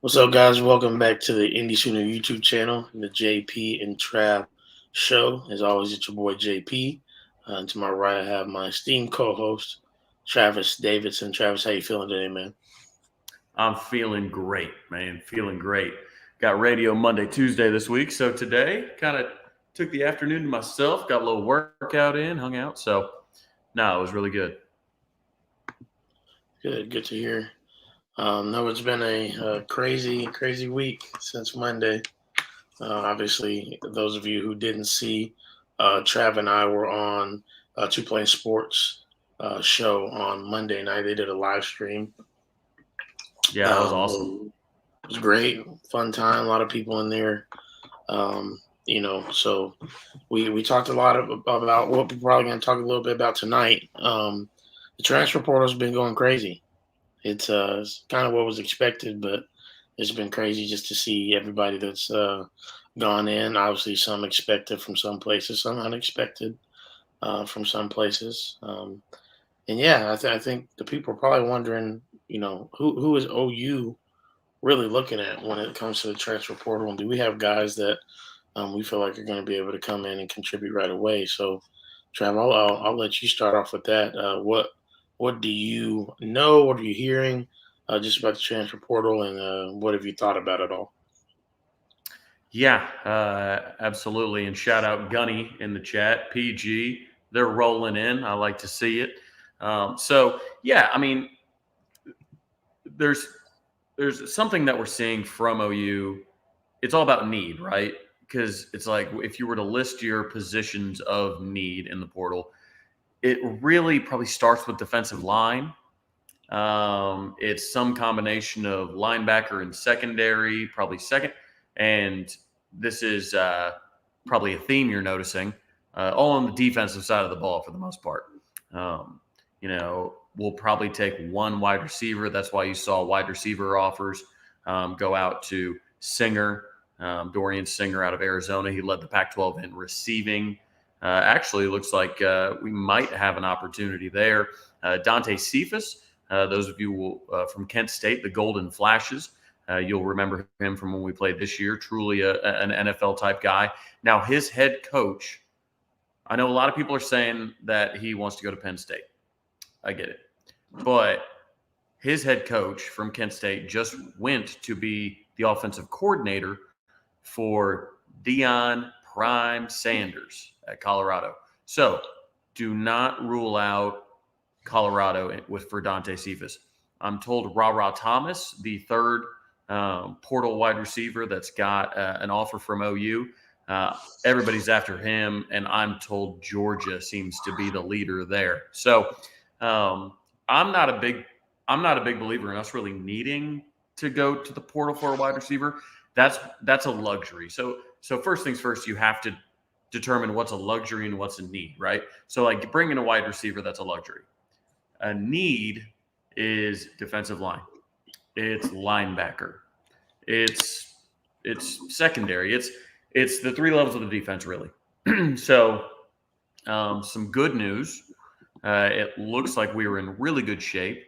What's up, guys? Welcome back to the Indie Sooner YouTube channel, the JP and Trav show. As always, it's your boy JP. And to my right, I have my esteemed co-host, Travis Davidson. Travis, how you feeling today, man? I'm feeling great, man. Feeling great. Got radio Monday, Tuesday this week. So today, kind of took the afternoon to myself, got a little workout in, hung out. So, no, it was really good. Good to hear. No, it's been a crazy week since Monday. Obviously, those of you who didn't see, Trav and I were on Two Playing Sports show on Monday night. They did a live stream. Yeah, that was awesome. It was great, fun time. A lot of people in there. So we talked a lot about what we're probably going to talk a little bit about tonight. The transfer portal's been going crazy. It's kind of what was expected, but it's been crazy just to see everybody that's gone in. Obviously, some expected from some places, some unexpected from some places. And yeah, I think the people are probably wondering, who is OU really looking at when it comes to the transfer portal, and do we have guys that we feel like are going to be able to come in and contribute right away? So, Trav, I'll let you start off with that. What do you know? What are you hearing just about the transfer portal, and what have you thought about it all? Yeah, absolutely. And shout out Gunny in the chat. PG, they're rolling in. I like to see it. Yeah, I mean, there's there's something that we're seeing from OU. It's all about need, right? Because it's like if you were to list your positions of need in the portal, it really probably starts with defensive line. It's some combination of linebacker and secondary, probably second. And this is probably a theme you're noticing, all on the defensive side of the ball for the most part. Um, we'll probably take one wide receiver. That's why you saw wide receiver offers go out to Singer, Dorian Singer out of Arizona. He led the Pac 12 in receiving. Actually, looks like we might have an opportunity there. Dante Cephas, those of you from Kent State, the Golden Flashes, you'll remember him from when we played this year. Truly an NFL type guy. Now, his head coach, I know a lot of people are saying that he wants to go to Penn State. I get it. But his head coach from Kent State just went to be the offensive coordinator for Deion Prime Sanders at Colorado. So do not rule out Colorado for Dante Cephas. I'm told Ra Thomas, the third portal wide receiver that's got an offer from OU. Everybody's after him, and I'm told Georgia seems to be the leader there. So I'm not a big believer in us really needing to go to the portal for a wide receiver. That's a luxury. So first things first, you have to determine what's a luxury and what's a need, right? So like bringing a wide receiver, that's a luxury. A need is defensive line. It's linebacker. It's secondary. It's the three levels of the defense, really. So some good news. It looks like we were in really good shape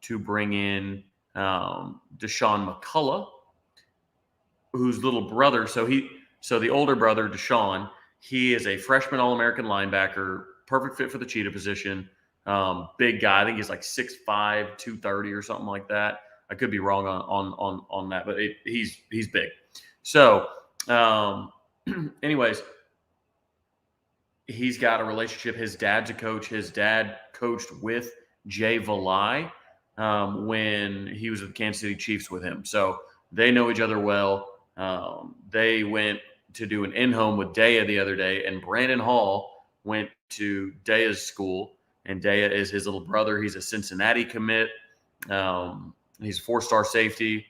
to bring in Deshaun McCullough, whose little brother. So the older brother, Deshaun, he is a freshman All-American linebacker, perfect fit for the cheetah position. Big guy. I think he's like 6'5", 230 or something like that. I could be wrong on that, but he's big. So, anyways, he's got a relationship. His dad's a coach. His dad coached with Jay Valai when he was with the Kansas City Chiefs with him. So they know each other well. They went to do an in-home with Daya the other day, and Brandon Hall went to Daya's school, and Daya is his little brother. He's a Cincinnati commit. He's a 4-star safety,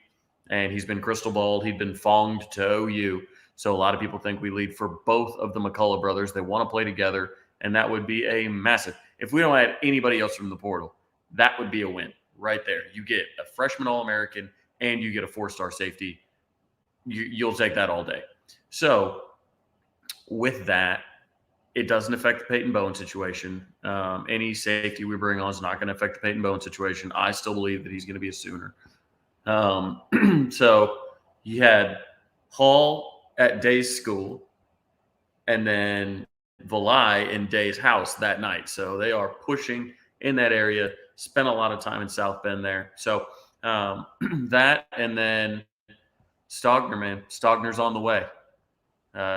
and he's been crystal balled. He'd been fonged to OU. So a lot of people think we lead for both of the McCullough brothers. They want to play together, and that would be a massive. If we don't add anybody else from the portal, that would be a win right there. You get a freshman All-American, and you get a 4-star safety. You'll take that all day. So with that, it doesn't affect the Peyton Bowen situation. Any safety we bring on is not going to affect the Peyton Bowen situation. I still believe that he's going to be a Sooner. So you had Hall at Day's school, and then Valai in Day's house that night. So they are pushing in that area. Spent a lot of time in South Bend there. So that, and then Stogner, man, Stogner's on the way.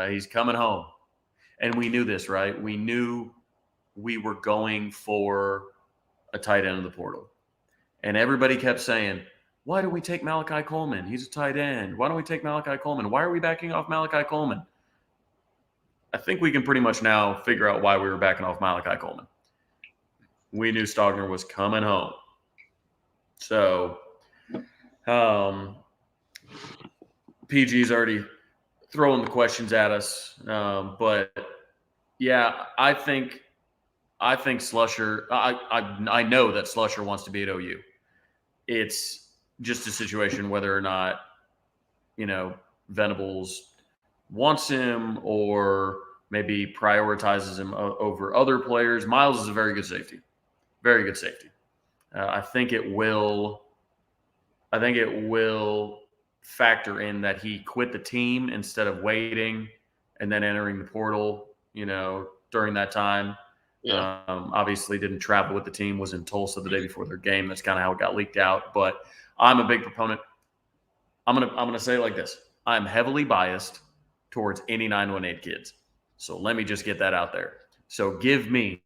He's coming home, and we knew this, right? We knew we were going for a tight end of the portal, and everybody kept saying, "Why do we take Malachi Coleman? He's a tight end. Why don't we take Malachi Coleman? Why are we backing off Malachi Coleman?" I think we can pretty much now figure out why we were backing off Malachi Coleman. We knew Stogner was coming home. So PG's already throwing the questions at us. But yeah, I think Slusher, I know that Slusher wants to be at OU. It's just a situation whether or not, Venables wants him or maybe prioritizes him over other players. Miles is a very good safety. Very good safety. I think it will factor in that he quit the team instead of waiting and then entering the portal, during that time. Yeah. Obviously didn't travel with the team, was in Tulsa the day before their game. That's kind of how it got leaked out. But I'm a big proponent. I'm gonna say it like this. I'm heavily biased towards any 918 kids. So let me just get that out there. So give me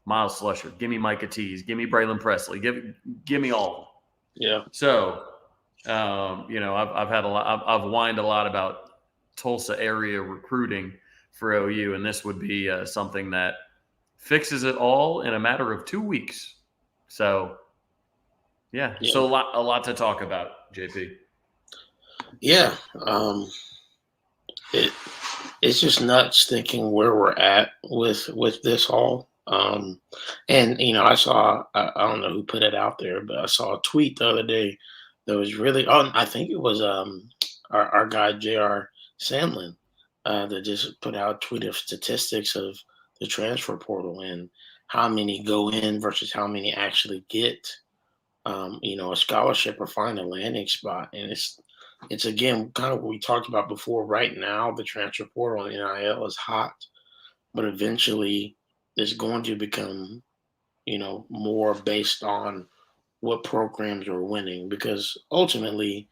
Miles Slusher, give me Micah Tease, give me Braylon Presley, give me all of them. Yeah. So, I've whined a lot about Tulsa area recruiting for OU, and this would be something that fixes it all in a matter of 2 weeks. So, yeah. So a lot to talk about, JP. Yeah. It's just nuts thinking where we're at with this all. And I saw, I don't know who put it out there, but I saw a tweet the other day that was really, I think it was our guy J.R. Sandlin that just put out a tweet of statistics of the transfer portal and how many go in versus how many actually get a scholarship or find a landing spot. And it's again kind of what we talked about before. Right now, the transfer portal and NIL is hot, but eventually it's going to become, more based on what programs are winning. Because ultimately,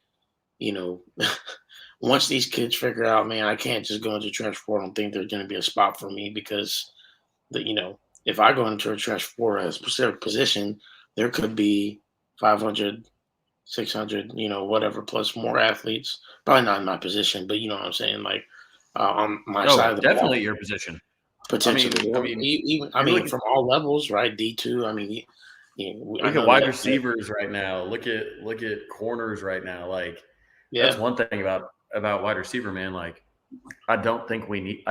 once these kids figure out, man, I can't just go into transfer portal and think there's going to be a spot for me because if I go into a transfer portal at a specific position, there could be 500, 600, whatever, plus more athletes. Probably not in my position, but you know what I'm saying? Like on my side of the definitely ball, your position. potentially. I mean, from all levels, right? D2. I mean, look at wide receivers right now. Look at corners right now. Like, that's one thing about wide receiver, man. Like, I don't think we need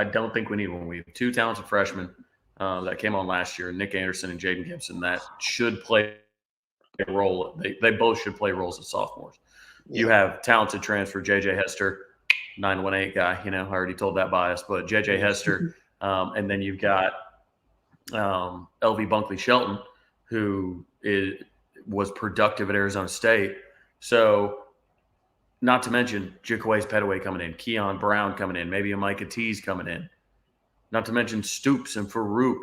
one. We have two talented freshmen that came on last year, Nick Anderson and Jaden Gibson, that should play a role. They both should play roles as sophomores. Yeah. You have talented transfer JJ Hester, 918 guy. I already told that bias, but JJ Hester, and then you've got LV Bunkley Shelton, who was productive at Arizona State. So, not to mention Jaquays Petaway coming in, Keon Brown coming in, maybe a Micah Tease coming in. Not to mention Stoops and Farouk.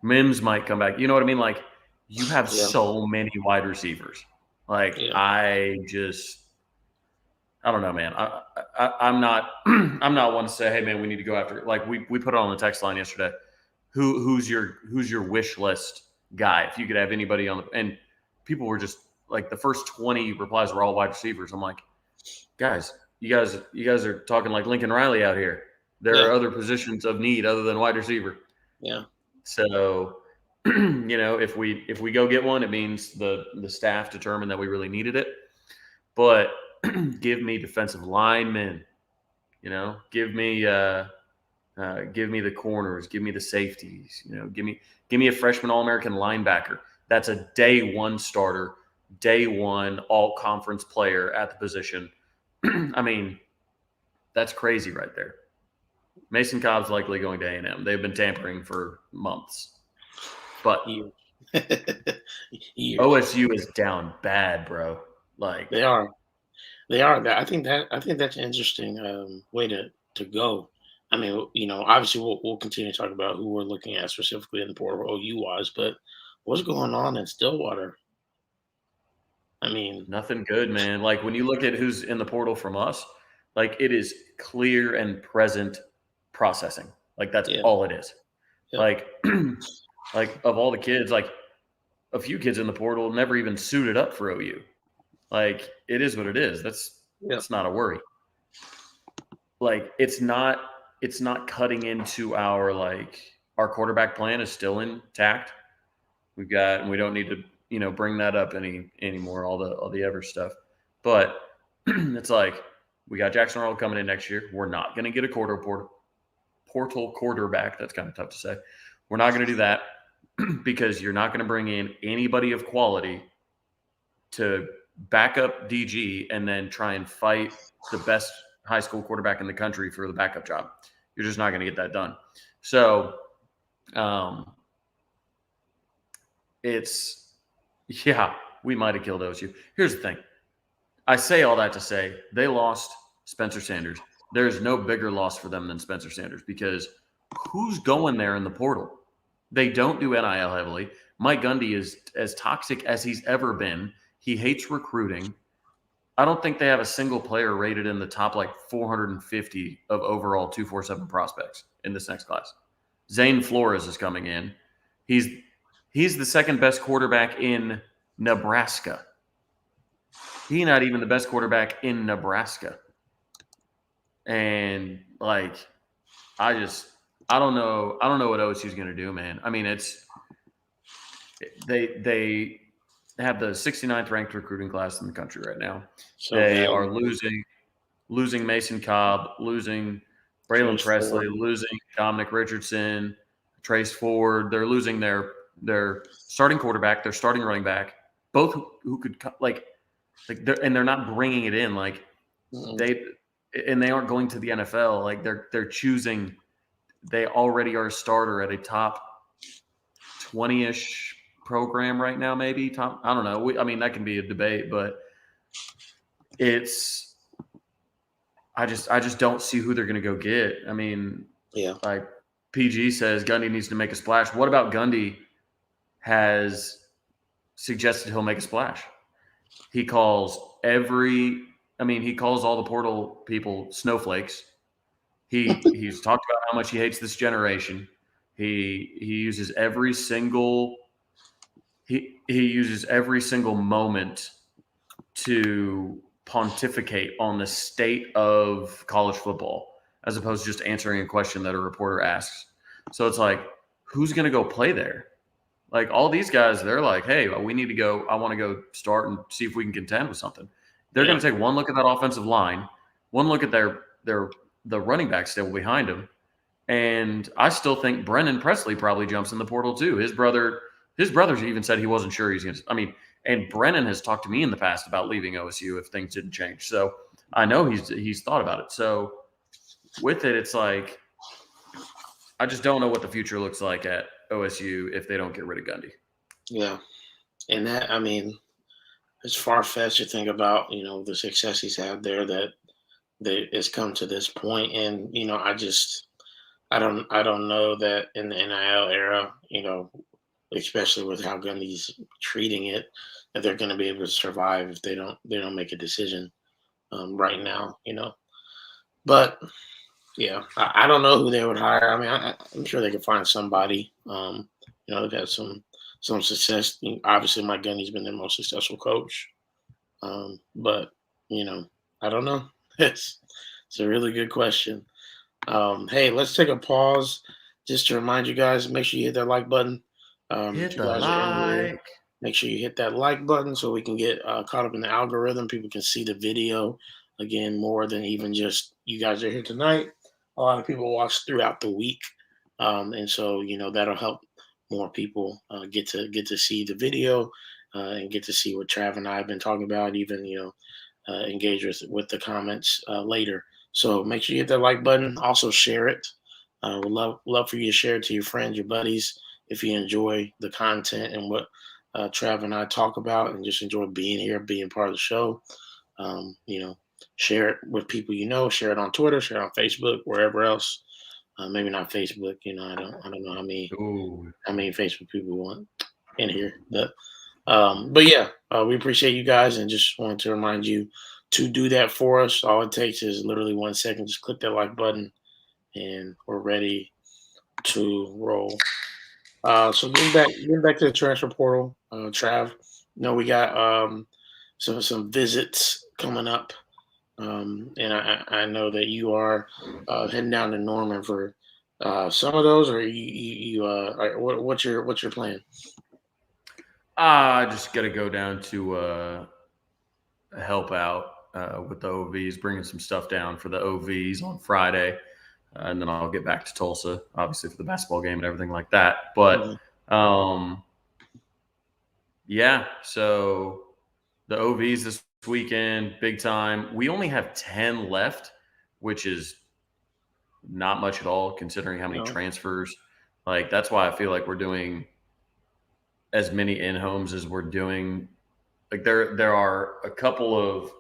Mims might come back. You know what I mean? Like, you have so many wide receivers. Like, I don't know, man. I'm not one to say, hey, man, we need to go after it. Like, we put it on the text line yesterday. Who's your wish list guy? If you could have anybody on and people were just like, the first 20 replies were all wide receivers. I'm like, guys, you guys are talking like Lincoln Riley out here. There are other positions of need other than wide receiver. Yeah. So, if we go get one, it means the staff determined that we really needed it. But give me defensive linemen. Give me the corners. Give me the safeties. Give me a freshman All-American linebacker. That's a day one starter, day one all-conference player at the position. I mean, that's crazy right there. Mason Cobb's likely going to A&M. They've been tampering for months. But OSU is down bad, bro. Like, They are. They are. I think that's an interesting way to go. I mean, obviously we'll continue to talk about who we're looking at specifically in the portal OU wise, but what's going on in Stillwater? I mean, nothing good, man. Like when you look at who's in the portal from us, like it is clear and present processing. Like that's yeah, all it is. yeah, Like, like of all the kids, like a few kids in the portal never even suited up for OU. Like it is what it is. yeah. That's not a worry. Like it's not cutting into our quarterback plan is still intact. And we don't need to, bring that up anymore, all the ever stuff. But it's like we got Jackson Arnold coming in next year. We're not going to get a portal quarterback. That's kind of tough to say. We're not going to do that because you're not going to bring in anybody of quality to back up DG and then try and fight the best high school quarterback in the country for the backup job. You're just not going to get that done. So, we might have killed OSU. Here's the thing. I say all that to say they lost Spencer Sanders. There is no bigger loss for them than Spencer Sanders because who's going there in the portal? They don't do NIL heavily. Mike Gundy is as toxic as he's ever been. He hates recruiting. I don't think they have a single player rated in the top 450 of overall 247 prospects in this next class. Zane Flores is coming in. He's the second best quarterback in Nebraska. He's not even the best quarterback in Nebraska. And I don't know what OSU is going to do, man. I mean, they have the 69th ranked recruiting class in the country right now. So they are losing Mason Cobb, losing Braylon Presley, losing Dominic Richardson, Trace Ford. They're losing their starting quarterback, their starting running back, both who could they're not bringing it in they aren't going to the NFL. They're choosing. They already are a starter at a top 20-ish program right now, maybe top. I don't know. That can be a debate, but I just don't see who they're going to go get. I mean, yeah. Like PG says, Gundy needs to make a splash. What about Gundy has suggested he'll make a splash? He calls he calls all the portal people snowflakes. He's talked about how much he hates this generation. He uses every single moment to pontificate on the state of college football as opposed to just answering a question that a reporter asks. So it's like, who's going to go play there? Like all these guys, they're like, hey, we need to go. I want to go start and see if we can contend with something. They're going to take one look at that offensive line, one look at the running back stable behind him. And I still think Brennan Presley probably jumps in the portal too. His brother even said he wasn't sure he's going to. And Brennan has talked to me in the past about leaving OSU if things didn't change. So I know he's thought about it. So with it, it's like I just don't know what the future looks like at OSU if they don't get rid of Gundy. Yeah, and that it's far fetched to think about the success he's had there that it's come to this point, and I don't know that in the NIL era, especially with how Gundy's treating it, that they're going to be able to survive if they don't make a decision right now, But yeah, I don't know who they would hire. I'm sure they could find somebody. They've had some success. Obviously, Mike Gundy's been their most successful coach. But I don't know. It's a really good question. Hey, let's take a pause just to remind you guys. Make sure you hit that like button. Hit the like. Make sure you hit that like button so we can get caught up in the algorithm. People can see the video again more than even just you guys are here tonight. A lot of people watch throughout the week, and so that'll help more people get to see the video and get to see what Trav and I have been talking about. Even engage with the comments later. So make sure you hit that like button. Also share it. We'd love for you to share it to your friends, your buddies, if you enjoy the content and what Trav and I talk about, and just enjoy being here, being part of the show. You know, share it with people you know, share it on Twitter, share it on Facebook, wherever else. Maybe not Facebook. You know, I don't know Ooh. how many Facebook people we want in here, but yeah, we appreciate you guys, and just wanted to remind you to do that for us. All it takes is literally 1 second. Just click that like button, and we're ready to roll. So getting back to the transfer portal, Trav. We got some visits coming up, and I know that you are heading down to Norman for some of those, or what's your plan? I just got to go down to help out with the OVs, bringing some stuff down for the OVs on Friday. And then I'll get back to Tulsa, obviously, for the basketball game and everything like that. But yeah, so the OVs this weekend, big time. We only have 10 left, which is not much at all considering how many transfers. Like, that's why I feel like we're doing as many in-homes as we're doing. Like, there are a couple of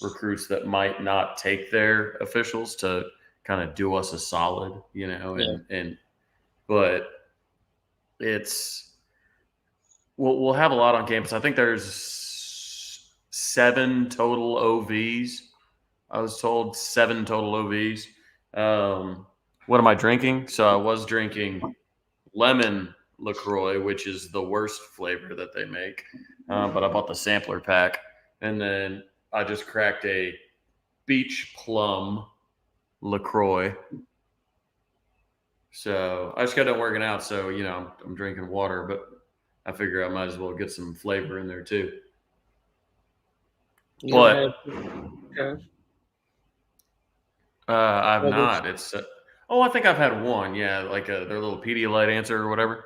recruits that might not take their officials to kind of do us a solid, but we'll have a lot on campus. I think there's 7 total OVs. I was told 7 total OVs. What am I drinking? So I was drinking lemon LaCroix, which is the worst flavor that they make. But I bought the sampler pack, and then I just cracked a beach plum LaCroix. So I just got done working out, so I'm drinking water, but I figure I might as well get some flavor in there too. But I've not. It's I think I've had one. Yeah, like their little Pedialyte answer or whatever.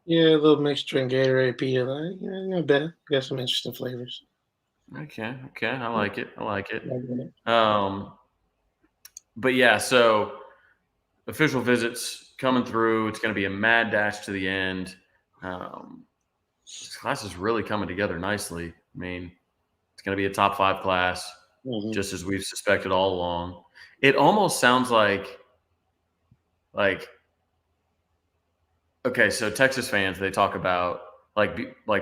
Yeah, a little mixed drink, Gatorade, Pedialyte. Yeah, better. Got some interesting flavors. Okay, I like it. But yeah, so official visits coming through. It's going to be a mad dash to the end. This class is really coming together nicely. I mean, it's going to be a top 5 class, just as we've suspected all along. It almost sounds like, okay, so Texas fans, they talk about like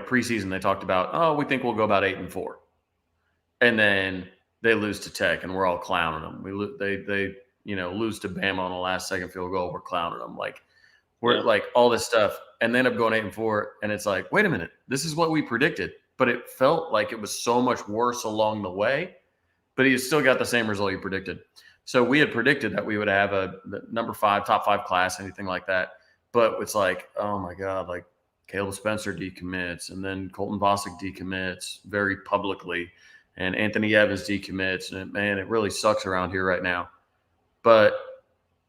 preseason, they talked about, oh, we think we'll go about 8-4, and then they lose to Tech, and we're all clowning them. They lose to Bama on the last second field goal. We're clowning them we're like all this stuff, and they end up going 8-4, and it's like, wait a minute, this is what we predicted, but it felt like it was so much worse along the way. But he still got the same result you predicted. So we had predicted that we would have the number 5, top 5 class, anything like that. But it's like, oh my God, like Caleb Spencer decommits, and then Colton Bosick decommits very publicly, and Anthony Evans decommits. And man, it really sucks around here right now. But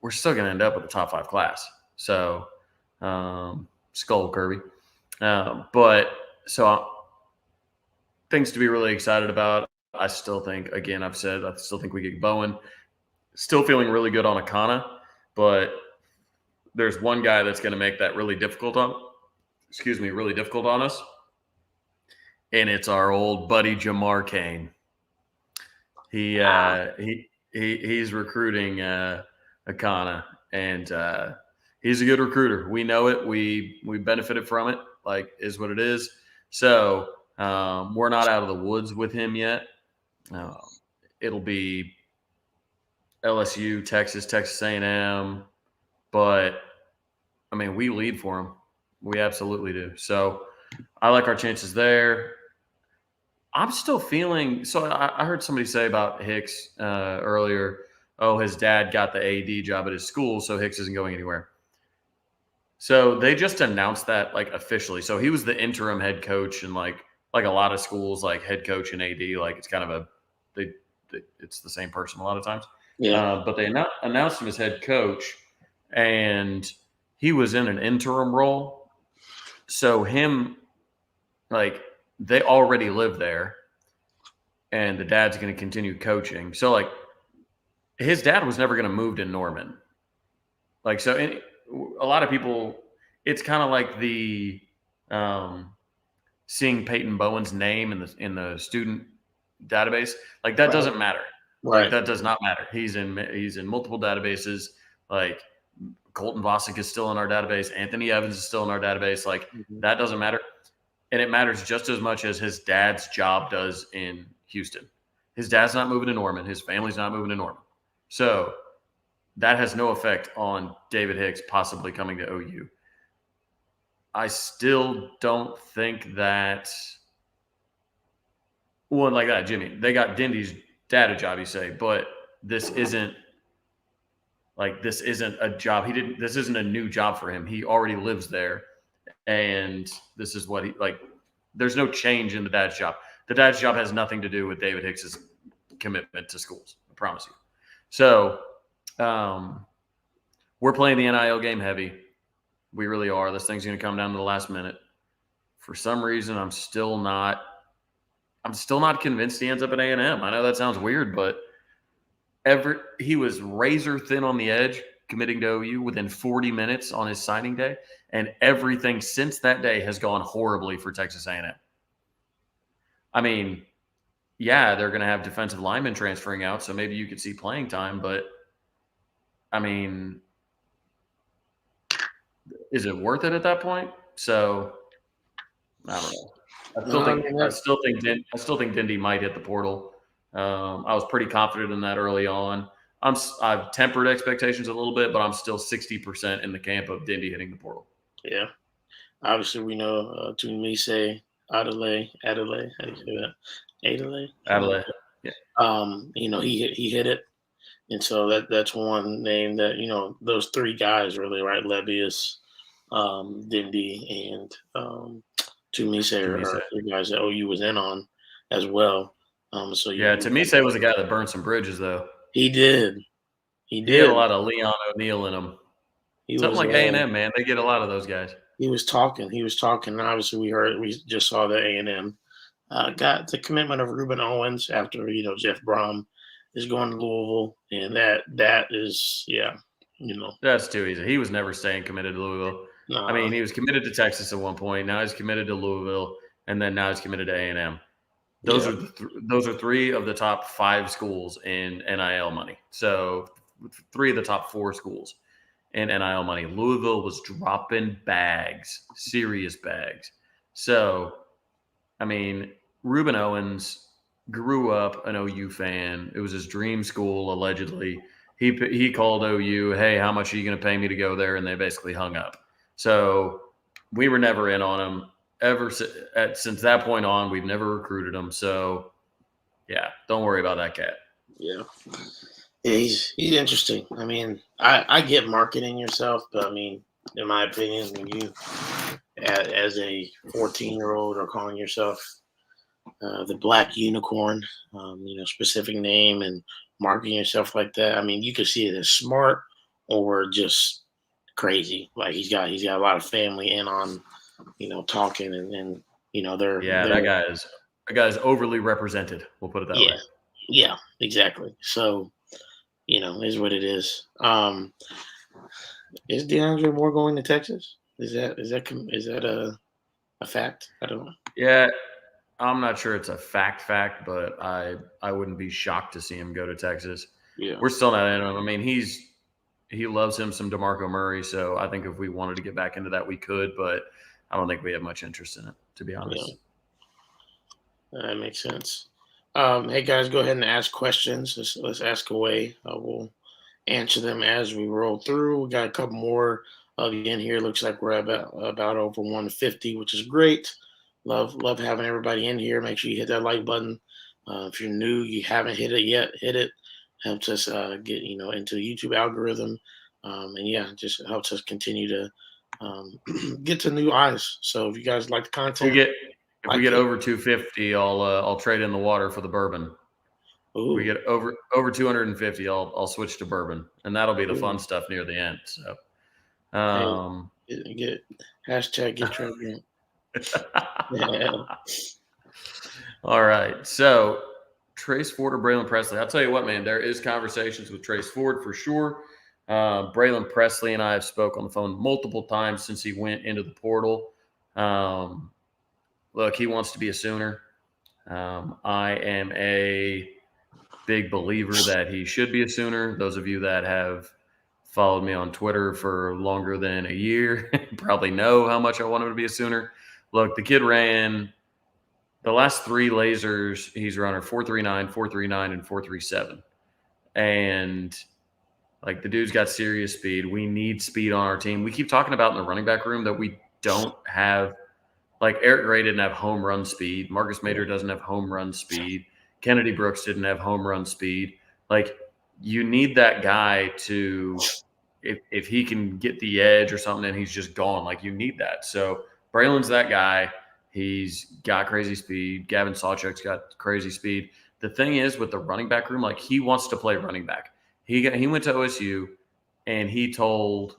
we're still going to end up with a top 5 class. So, Skull Kirby. But so things to be really excited about. I still think, again, I still think we get Bowen. Still feeling really good on Akana, but there's one guy that's going to make that really difficult on us, and it's our old buddy Jamar Kane. He's recruiting Akana, and he's a good recruiter. We know it. We benefited from it. Like, is what it is. So we're not out of the woods with him yet. It'll be LSU, Texas A&M, but I mean, we lead for them. We absolutely do. So I like our chances there. I'm still feeling. So I heard somebody say about Hicks earlier. Oh, his dad got the AD job at his school, so Hicks isn't going anywhere. So they just announced that officially. So he was the interim head coach, and like a lot of schools, like head coach and AD, like it's kind of it's the same person a lot of times. Yeah. But they announced him as head coach, and he was in an interim role. So they already live there, and the dad's going to continue coaching. So his dad was never going to move to Norman. A lot of people, it's kind of like the seeing Peyton Bowen's name in the student database, like that doesn't matter. Right. Like that does not matter. He's in multiple databases. Like Colton Bosick is still in our database. Anthony Evans is still in our database. Like that doesn't matter. And it matters just as much as his dad's job does in Houston. His dad's not moving to Norman. His family's not moving to Norman. So that has no effect on David Hicks possibly coming to OU. I still don't think that one like that, Jimmy. They got Dindy's data job, you say, but this isn't a job. This isn't a new job for him. He already lives there. And this is what there's no change in the dad's job. The dad's job has nothing to do with David Hicks's commitment to schools. I promise you. So we're playing the NIL game heavy. We really are. This thing's going to come down to the last minute. For some reason, I'm still not convinced he ends up at A&M. I know that sounds weird, but he was razor thin on the edge committing to OU within 40 minutes on his signing day, and everything since that day has gone horribly for Texas A&M. I mean, yeah, they're going to have defensive linemen transferring out, so maybe you could see playing time, but I mean, is it worth it at that point? So I don't know. I still think Dindy might hit the portal. I was pretty confident in that early on. I've tempered expectations a little bit, but I'm still 60% in the camp of Dindy hitting the portal. Yeah. Obviously, we know Tunmise Adelaide. How do you say that? Adelaide. Yeah. He hit it. And so that's one name that, those three guys really, right? Lebbeus, Dindy, and Tunmise are three guys that OU was in on as well. Tunmise was a guy that burned some bridges, though. He did. He had a lot of Leon O'Neal in him. Something like A&M, man. They get a lot of those guys. He was talking. And obviously, we just saw the A&M got the commitment of Ruben Owens after, Jeff Brom is going to Louisville. And that is, That's too easy. He was never staying committed to Louisville. No. I mean, he was committed to Texas at one point. Now he's committed to Louisville. And then now he's committed to A&M. Those are three of the top 5 schools in NIL money. So 3 of the top 4 schools in NIL money. Louisville was dropping bags, serious bags. So, I mean, Ruben Owens grew up an OU fan. It was his dream school, allegedly. He called OU, hey, how much are you going to pay me to go there? And they basically hung up. So we were never in on him. Since that point on, we've never recruited him. So, yeah, don't worry about that cat. Yeah, he's interesting. I mean, I get marketing yourself, but I mean, in my opinion, when you, as a 14-year-old, are calling yourself the Black Unicorn, specific name and marketing yourself like that, I mean, you could see it as smart or just crazy. Like he's got a lot of family in on, talking and they're that guy is overly represented. We'll put it that way. Yeah, exactly. So, is what it is. Is DeAndre Moore going to Texas? Is that a fact? I don't know. Yeah, I'm not sure it's a fact, but I wouldn't be shocked to see him go to Texas. Yeah, we're still not in him. I mean, he loves him some DeMarco Murray, so I think if we wanted to get back into that, we could, but I don't think we have much interest in it, to be honest. Yeah. That makes sense. Hey guys, go ahead and ask questions. Let's ask away. We'll answer them as we roll through. We got a couple more of you in here. Looks like we're about over 150, which is great. Love having everybody in here. Make sure you hit that like button. If you're new, you haven't hit it yet, hit it. Helps us get into the YouTube algorithm, and just helps us continue to get to new eyes. So if you guys like the content, if we get over 250, I'll trade in the water for the bourbon. Ooh. We get over 250, I'll switch to bourbon, and that'll be the fun stuff near the end. So, get hashtag get your drink. Yeah. All right, so Trace Ford or Braylon Presley? I'll tell you what, man. There is conversations with Trace Ford for sure. Braylon Presley and I have spoke on the phone multiple times since he went into the portal. look, he wants to be a Sooner. I am a big believer that he should be a Sooner. Those of you that have followed me on Twitter for longer than a year probably know how much I want him to be a Sooner. Look, the kid ran the last 3 lasers. He's run 4.39, 4.39, and 4.37. And like the dude's got serious speed. We need speed on our team. We keep talking about in the running back room that we don't have. Like Eric Gray didn't have home run speed. Marcus Mader doesn't have home run speed. Kennedy Brooks didn't have home run speed. Like you need that guy to, if he can get the edge or something and he's just gone, like you need that. So Braylon's that guy. He's got crazy speed. Gavin Sawchuk's got crazy speed. The thing is with the running back room, like he wants to play running back. He went to OSU and he told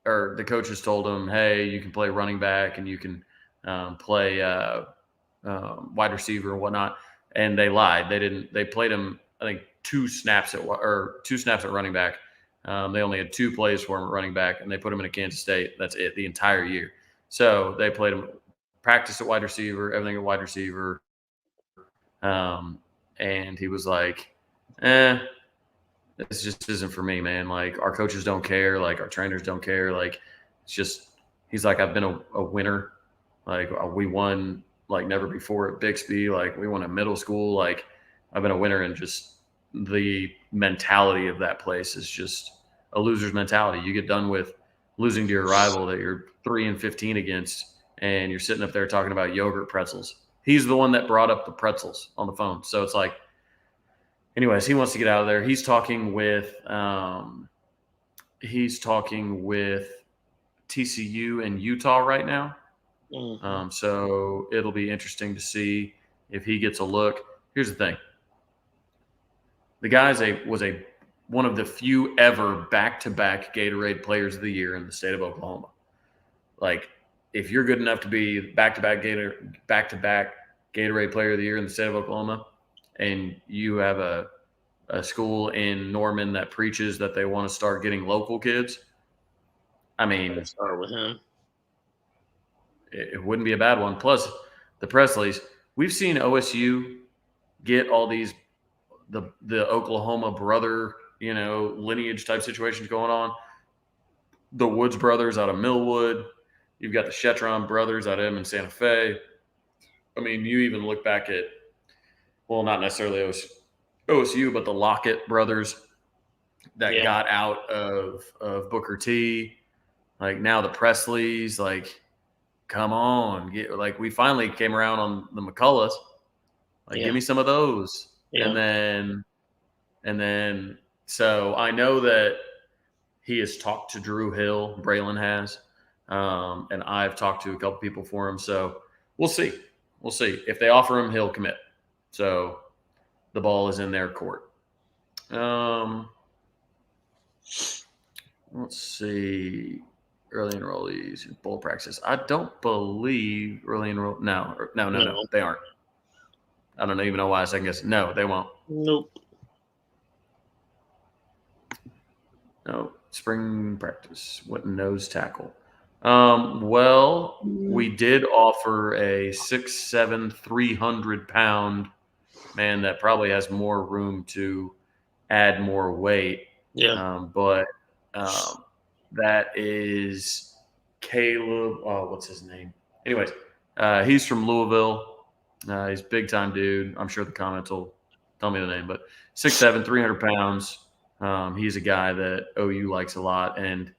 or the coaches told him, hey, you can play running back and you can play wide receiver and whatnot. And they lied. They didn't. They played him, I think, 2 snaps at running back. They only had 2 plays for him at running back, and they put him in a Kansas State. That's it, the entire year. So they played him practice at wide receiver, everything at wide receiver. And he was like, this just isn't for me, man. Like our coaches don't care. Like our trainers don't care. Like it's just, he's like, I've been a winner. Like we won like never before at Bixby. Like we won at middle school. Like I've been a winner, and just the mentality of that place is just a loser's mentality. You get done with losing to your rival that you're 3-15 against, and you're sitting up there talking about yogurt pretzels. He's the one that brought up the pretzels on the phone. So it's like, anyways, he wants to get out of there. He's talking with TCU and Utah right now. Mm-hmm. So it'll be interesting to see if he gets a look. Here's the thing. The guy was one of the few ever back-to-back Gatorade Players of the Year in the state of Oklahoma. Like, if you're good enough to be back-to-back Gatorade Player of the Year in the state of Oklahoma, and you have a school in Norman that preaches that they want to start getting local kids, I mean, Let's start with him. It wouldn't be a bad one. Plus, the Presleys, we've seen OSU get all these the Oklahoma brother, lineage type situations going on. The Woods brothers out of Millwood. You've got the Shetron brothers out of Santa Fe. I mean, you even look back at, well, not necessarily OSU, but the Lockett brothers that got out of Booker T. Like now the Presleys, like, come on, we finally came around on the McCulloughs. Like, give me some of those. Yeah. And then, so I know that he has talked to Drew Hill, Braylon has, and I've talked to a couple people for him. So we'll see. We'll see. If they offer him, he'll commit. So the ball is in their court. Let's see. Early enrollees in bowl practice. I don't believe early enroll. No, they aren't. I don't even know why I second guess. No, they won't. Nope. No, spring practice. What nose tackle? Well, we did offer a 6'7", 300-pound man that probably has more room to add more weight. Yeah. But that is Caleb. Oh, what's his name? Anyways, he's from Louisville. He's a big-time dude. I'm sure the comments will tell me the name. But 6'7", 300 pounds. He's a guy that OU likes a lot. And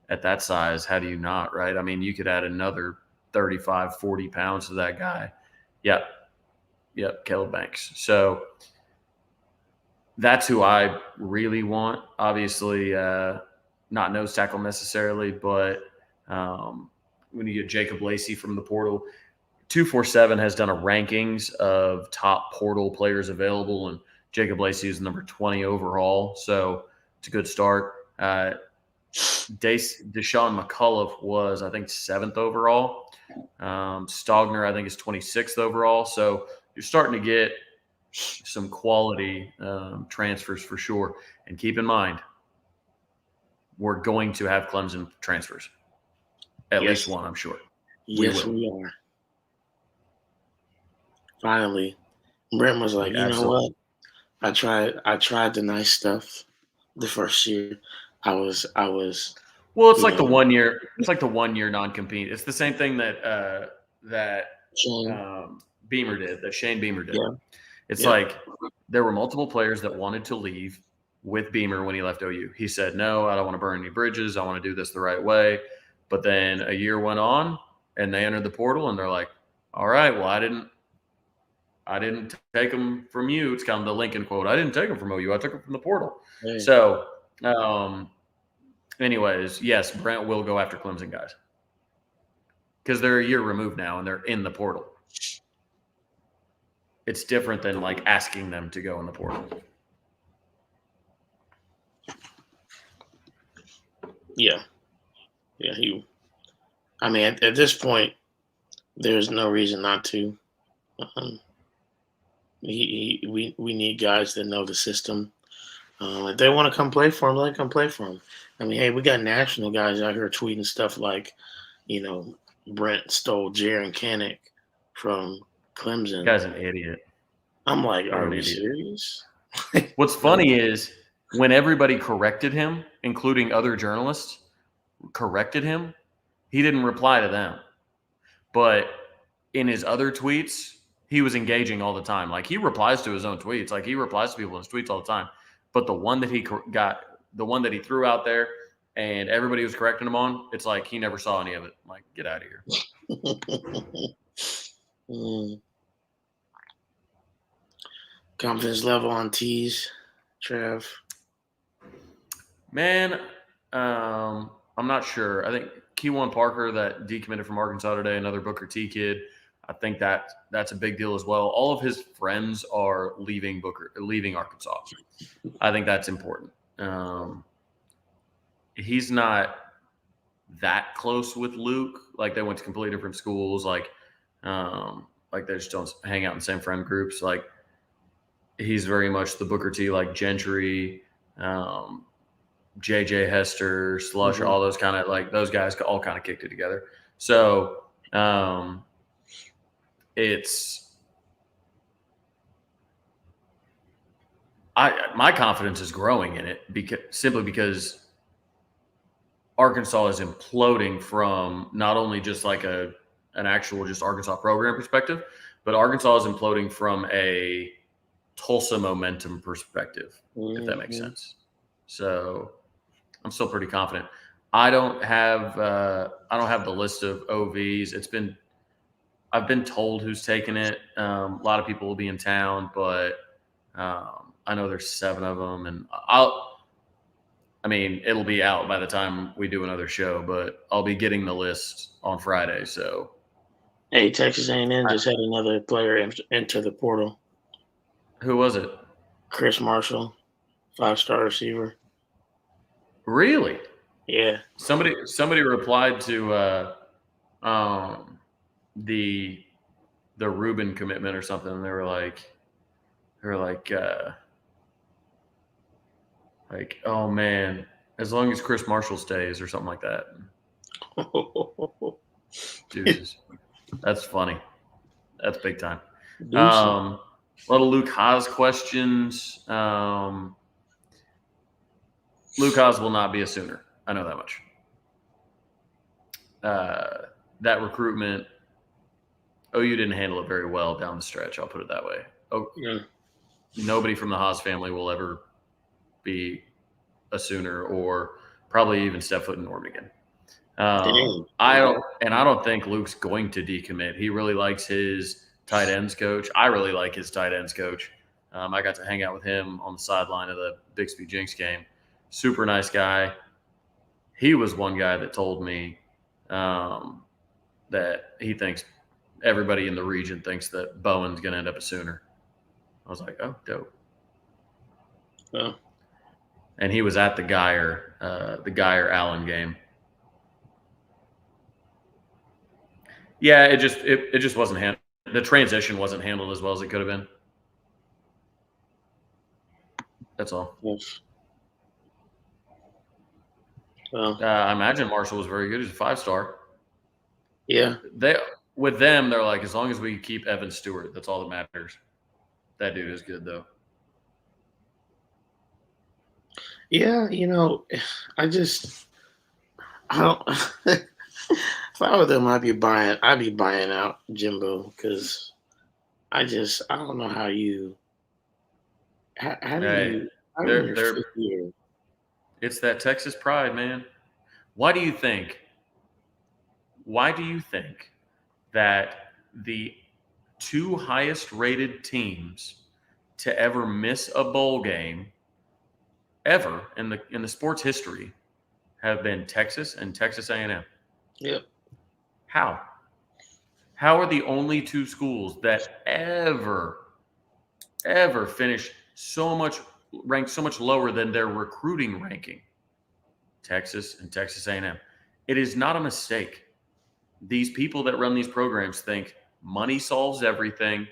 at that size, how do you not, right? I mean, you could add another 35, 40 pounds to that guy. Yep, Caleb Banks. So that's who I really want. Obviously, not nose tackle necessarily, but when you get Jacob Lacey from the portal, 247 has done a rankings of top portal players available, and Jacob Lacey is number 20 overall, so it's a good start. Deshaun McCullough was, I think, 7th overall. Stogner, I think, is 26th overall. So you're starting to get some quality transfers for sure. And keep in mind, we're going to have Clemson transfers. At least one, I'm sure. Yes, will. we are. Finally, Brent was like, you know Absolutely. what? I tried the nice stuff the first year. I was, Well, it's you like the know, 1 year. It's like the 1 year non-compete. It's the same thing that Shane. um, Beamer did. That Shane Beamer did. Yeah, It's yep. like there were multiple players that wanted to leave with Beamer when he left OU. He said, "No, I don't want to burn any bridges. I want to do this the right way." But then a year went on, and they entered the portal, and they're like, "All right, well, I didn't take them from you." It's kind of the Lincoln quote. I didn't take them from OU. I took them from the portal. Hey, So, anyways, yes, Brent will go after Clemson guys because they're a year removed now and they're in the portal. It's different than like asking them to go in the portal. yeah, yeah. I mean, at this point, there's no reason not to. Um, we need guys that know the system. If they want to come play for him, let them come play for him. I mean, hey, we got national guys out here tweeting stuff like, you know, Brent stole Jaron Kanek from The Clemson. guy's an idiot. I'm like, What are an we idiot. serious? What's funny is when everybody corrected him, including other journalists, corrected him, he didn't reply to them. But in his other tweets, he was engaging all the time. Like he replies to his own tweets. Like he replies to people in his tweets all the time. But the one that he got, the one that he threw out there, and everybody was correcting him on, it's like he never saw any of it. I'm like, get out of here. Confidence level on tees, Trev. Man, I'm not sure. I think Keywan Parker that decommitted from Arkansas today, another Booker T kid. I think that's a big deal as well. All of his friends are leaving Arkansas. I think that's important. He's not that close with Luke. Like they went to completely different schools. Like they just don't hang out in the same friend groups. Like he's very much the Booker T, like Gentry, JJ Hester, Slush, Mhm. all those kind of like those guys all kind of kicked it together. So it's my confidence is growing in it because Arkansas is imploding from not only just like an actual just Arkansas program perspective, but Arkansas is imploding from a Tulsa momentum perspective, if that makes Mhm. sense. So I'm still pretty confident. I don't have the list of OVs. I've been told who's taking it. A lot of people will be in town, but I know there's 7 of them, and it'll be out by the time we do another show, but I'll be getting the list on Friday. So, Hey, Texas A&M just had another player enter the portal. who was it? Chris Marshall, 5-star receiver. Really? Yeah. Somebody replied to the Ruben commitment or something. And they were like, oh man, as long as Chris Marshall stays or something like that. Jesus, that's funny. That's big time. A lot of Luke Haas questions. Luke Haas will not be a Sooner. I know that much. That recruitment, OU didn't handle it very well down the stretch. I'll put it that way. Nobody from the Haas family will ever be a Sooner or probably even step foot in Norman again. I don't think Luke's going to decommit. He really likes his tight ends coach. I really like his tight ends coach. I got to hang out with him on the sideline of the Bixby Jinx game. Super nice guy. He was one guy that told me that he thinks everybody in the region thinks that Bowen's going to end up a Sooner. I was like, oh, dope. Oh. And he was at the Geyer Allen game. Yeah, it just wasn't handled. The transition wasn't handled as well as it could have been. That's all. Yes. Well, I imagine Marshall was very good. He's a 5-star. Yeah. With them, they're like, as long as we keep Evan Stewart, that's all that matters. That dude is good though. Yeah, I just I don't. If I were them, I'd be buying out Jimbo because I don't know how do Hey, how in they're your they're fifth year. it's that Texas pride, man. Why do you think? Why do you think that the two highest rated teams to ever miss a bowl game ever in the sports history have been Texas and Texas A&M? Yep. How? How are the only two schools that ever finished so much ranked so much lower than their recruiting ranking? Texas and Texas A&M. It is not a mistake. These people that run these programs think money solves everything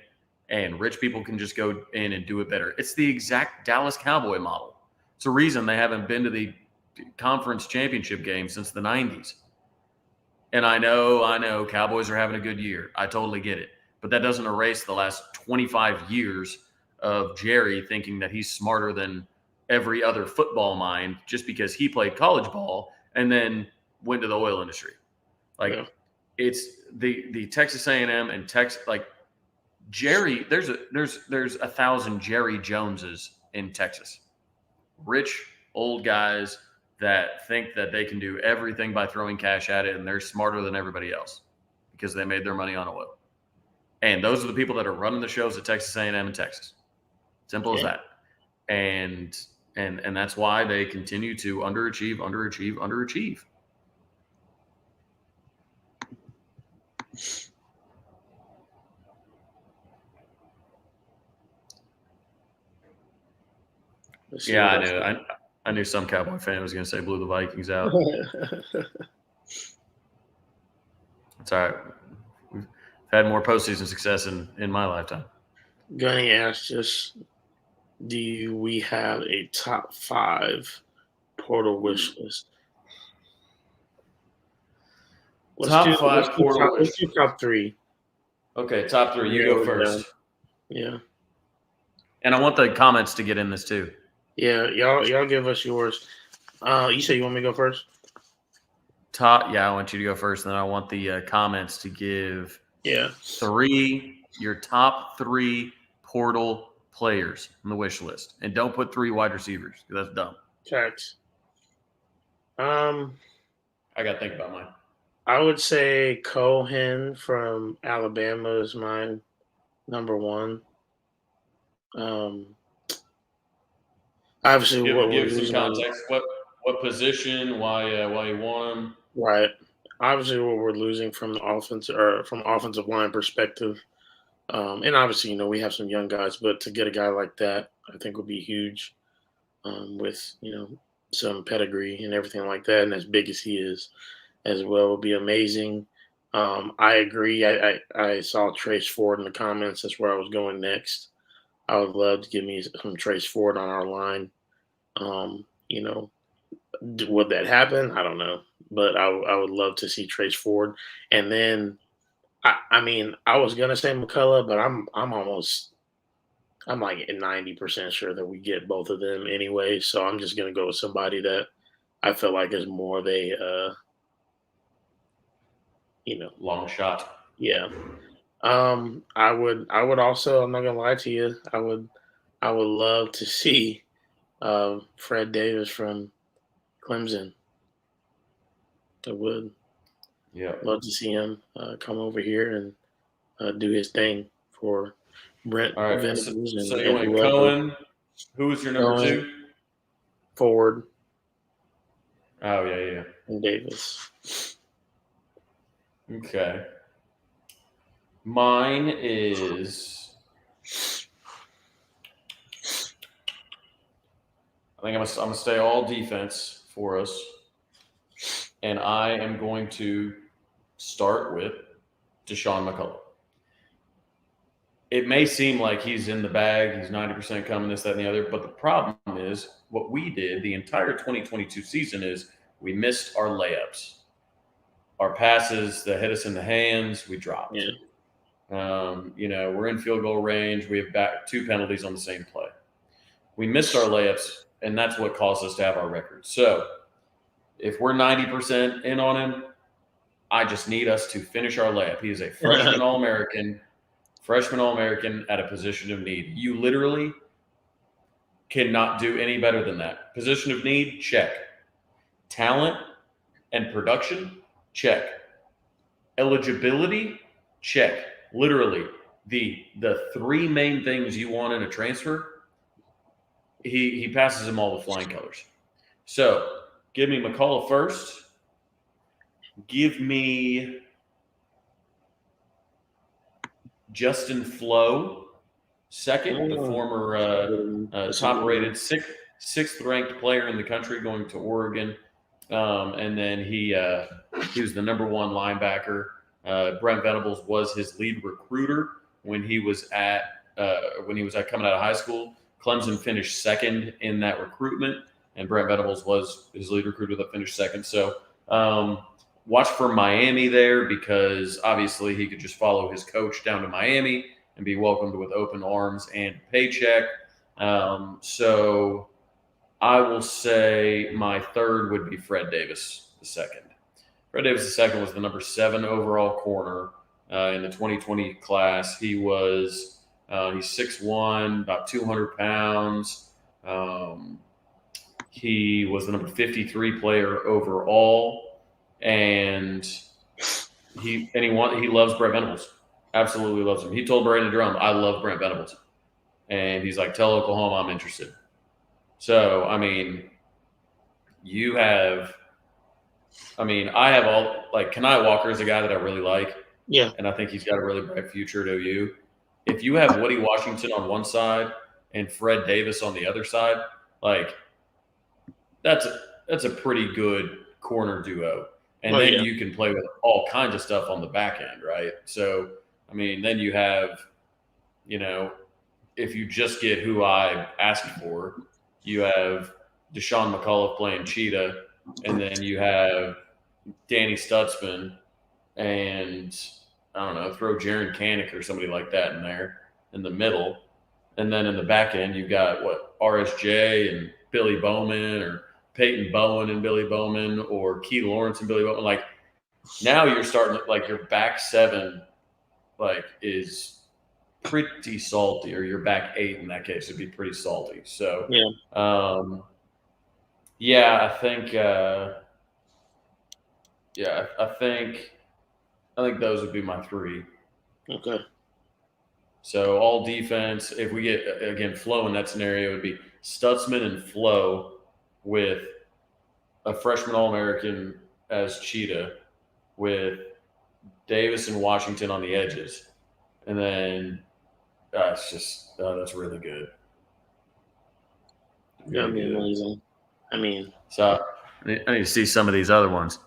and rich people can just go in and do it better. It's the exact Dallas Cowboy model. It's a reason they haven't been to the conference championship game since the 90s. And I know Cowboys are having a good year. I totally get it. But that doesn't erase the last 25 years of Jerry thinking that he's smarter than every other football mind just because he played college ball and then went to the oil industry. Like Yeah. it's the Texas A&M and Texas like Jerry. There's 1,000 Jerry Joneses in Texas, rich old guys that think that they can do everything by throwing cash at it, and they're smarter than everybody else because they made their money on oil. And those are the people that are running the shows at Texas A&M and Texas. Simple as Yeah. that. And that's why they continue to underachieve. Let's see Yeah, what I else. knew. I knew some Cowboy fan was going to say blew the Vikings out. It's all right. We've had more postseason success in my lifetime. Gunny asked us, do we have a top 5 portal wish list? Top 5 portal wish Let's do top 3. Okay, top 3. You Yeah, go we're first. done. Yeah. And I want the comments to get in this too. Yeah, y'all give us yours. You say you want me to go first? I want you to go first, and then I want the comments to give Yeah. your top 3 portal players on the wish list. And don't put 3 wide receivers, because that's dumb. Facts. I got to think about mine. I would say Cohen from Alabama is mine, number 1. Obviously, Give some context. What position? Why you want him? Right. Obviously, what we're losing from the offense or from offensive line perspective, and obviously, we have some young guys, but to get a guy like that, I think would be huge. With some pedigree and everything like that, and as big as he is, as well, would be amazing. I agree. I saw Trace Ford in the comments. That's where I was going next. I would love to give me some Trace Ford on our line. Um, you know, would that happen? I don't know, but I would love to see Trace Ford. And then I mean I was gonna say McCullough, but I'm like 90% sure that we get both of them anyway. So I'm just gonna go with somebody that I feel like is more of a long shot. Yeah. I would also, I'm not gonna lie to you, I would love to see Fred Davis from Clemson. I would love to see him come over here and do his thing for Brent All right. Venables So you and went whoever. Cohen. Who was your number 2? Ford. Oh yeah. And Davis. Okay. Mine is. I think I'm gonna stay all defense for us, and I am going to start with Deshaun McCullough. It may seem like he's in the bag, he's 90% coming, this, that, and the other, but the problem is what we did the entire 2022 season is we missed our layups. our passes that hit us in the hands, we dropped. Yeah. We're in field goal range. We have back 2 penalties on the same play. We missed our layups, and that's what caused us to have our record. So if we're 90% in on him, I just need us to finish our layup. He is a freshman All-American at a position of need. You literally cannot do any better than that. Position of need, check. Talent and production, check. Eligibility, check. Literally, the 3 main things you want in a transfer, he passes them all with flying colors. So give me McCullough first. Give me Justin Flo second, the former top-rated sixth-ranked player in the country going to Oregon. And then he was the number 1 linebacker. Brent Venables was his lead recruiter when he was coming out of high school. Clemson finished second in that recruitment, and Brent Venables was his lead recruiter that finished second. So watch for Miami there, because obviously he could just follow his coach down to Miami and be welcomed with open arms and a paycheck. So I will say my third would be Fred Davis II. Fred Davis II was the number 7 overall corner in the 2020 class. He's 6'1", about 200 pounds. He was the number 53 player overall, and he loves Brent Venables. Absolutely loves him. He told Brandon Drum, "I love Brent Venables," and he's like, "Tell Oklahoma I'm interested." So I have all, like, Kenai Walker is a guy that I really like. Yeah. And I think he's got a really bright future at OU. If you have Woody Washington on one side and Fred Davis on the other side, like, that's a pretty good corner duo. And then you can play with all kinds of stuff on the back end, right? So, then you have, if you just get who I asked for, you have Deshaun McCullough playing Cheetah, and then you have Danny Stutzman, and I don't know, throw Jaron Kanik or somebody like that in there in the middle. And then in the back end, you've got RSJ and Billy Bowman, or Peyton Bowen and Billy Bowman, or Key Lawrence and Billy Bowman. Like, now you're starting, like, your back 7, like, is pretty salty, or your back 8 in that case would be pretty salty. So, I think those would be my 3. Okay. So all defense, if we get, again, Flo in that scenario, it would be Stutzman and Flo with a freshman All-American as Cheetah, with Davis and Washington on the edges. And then that's really good. That'd be amazing. So I need to see some of these other ones.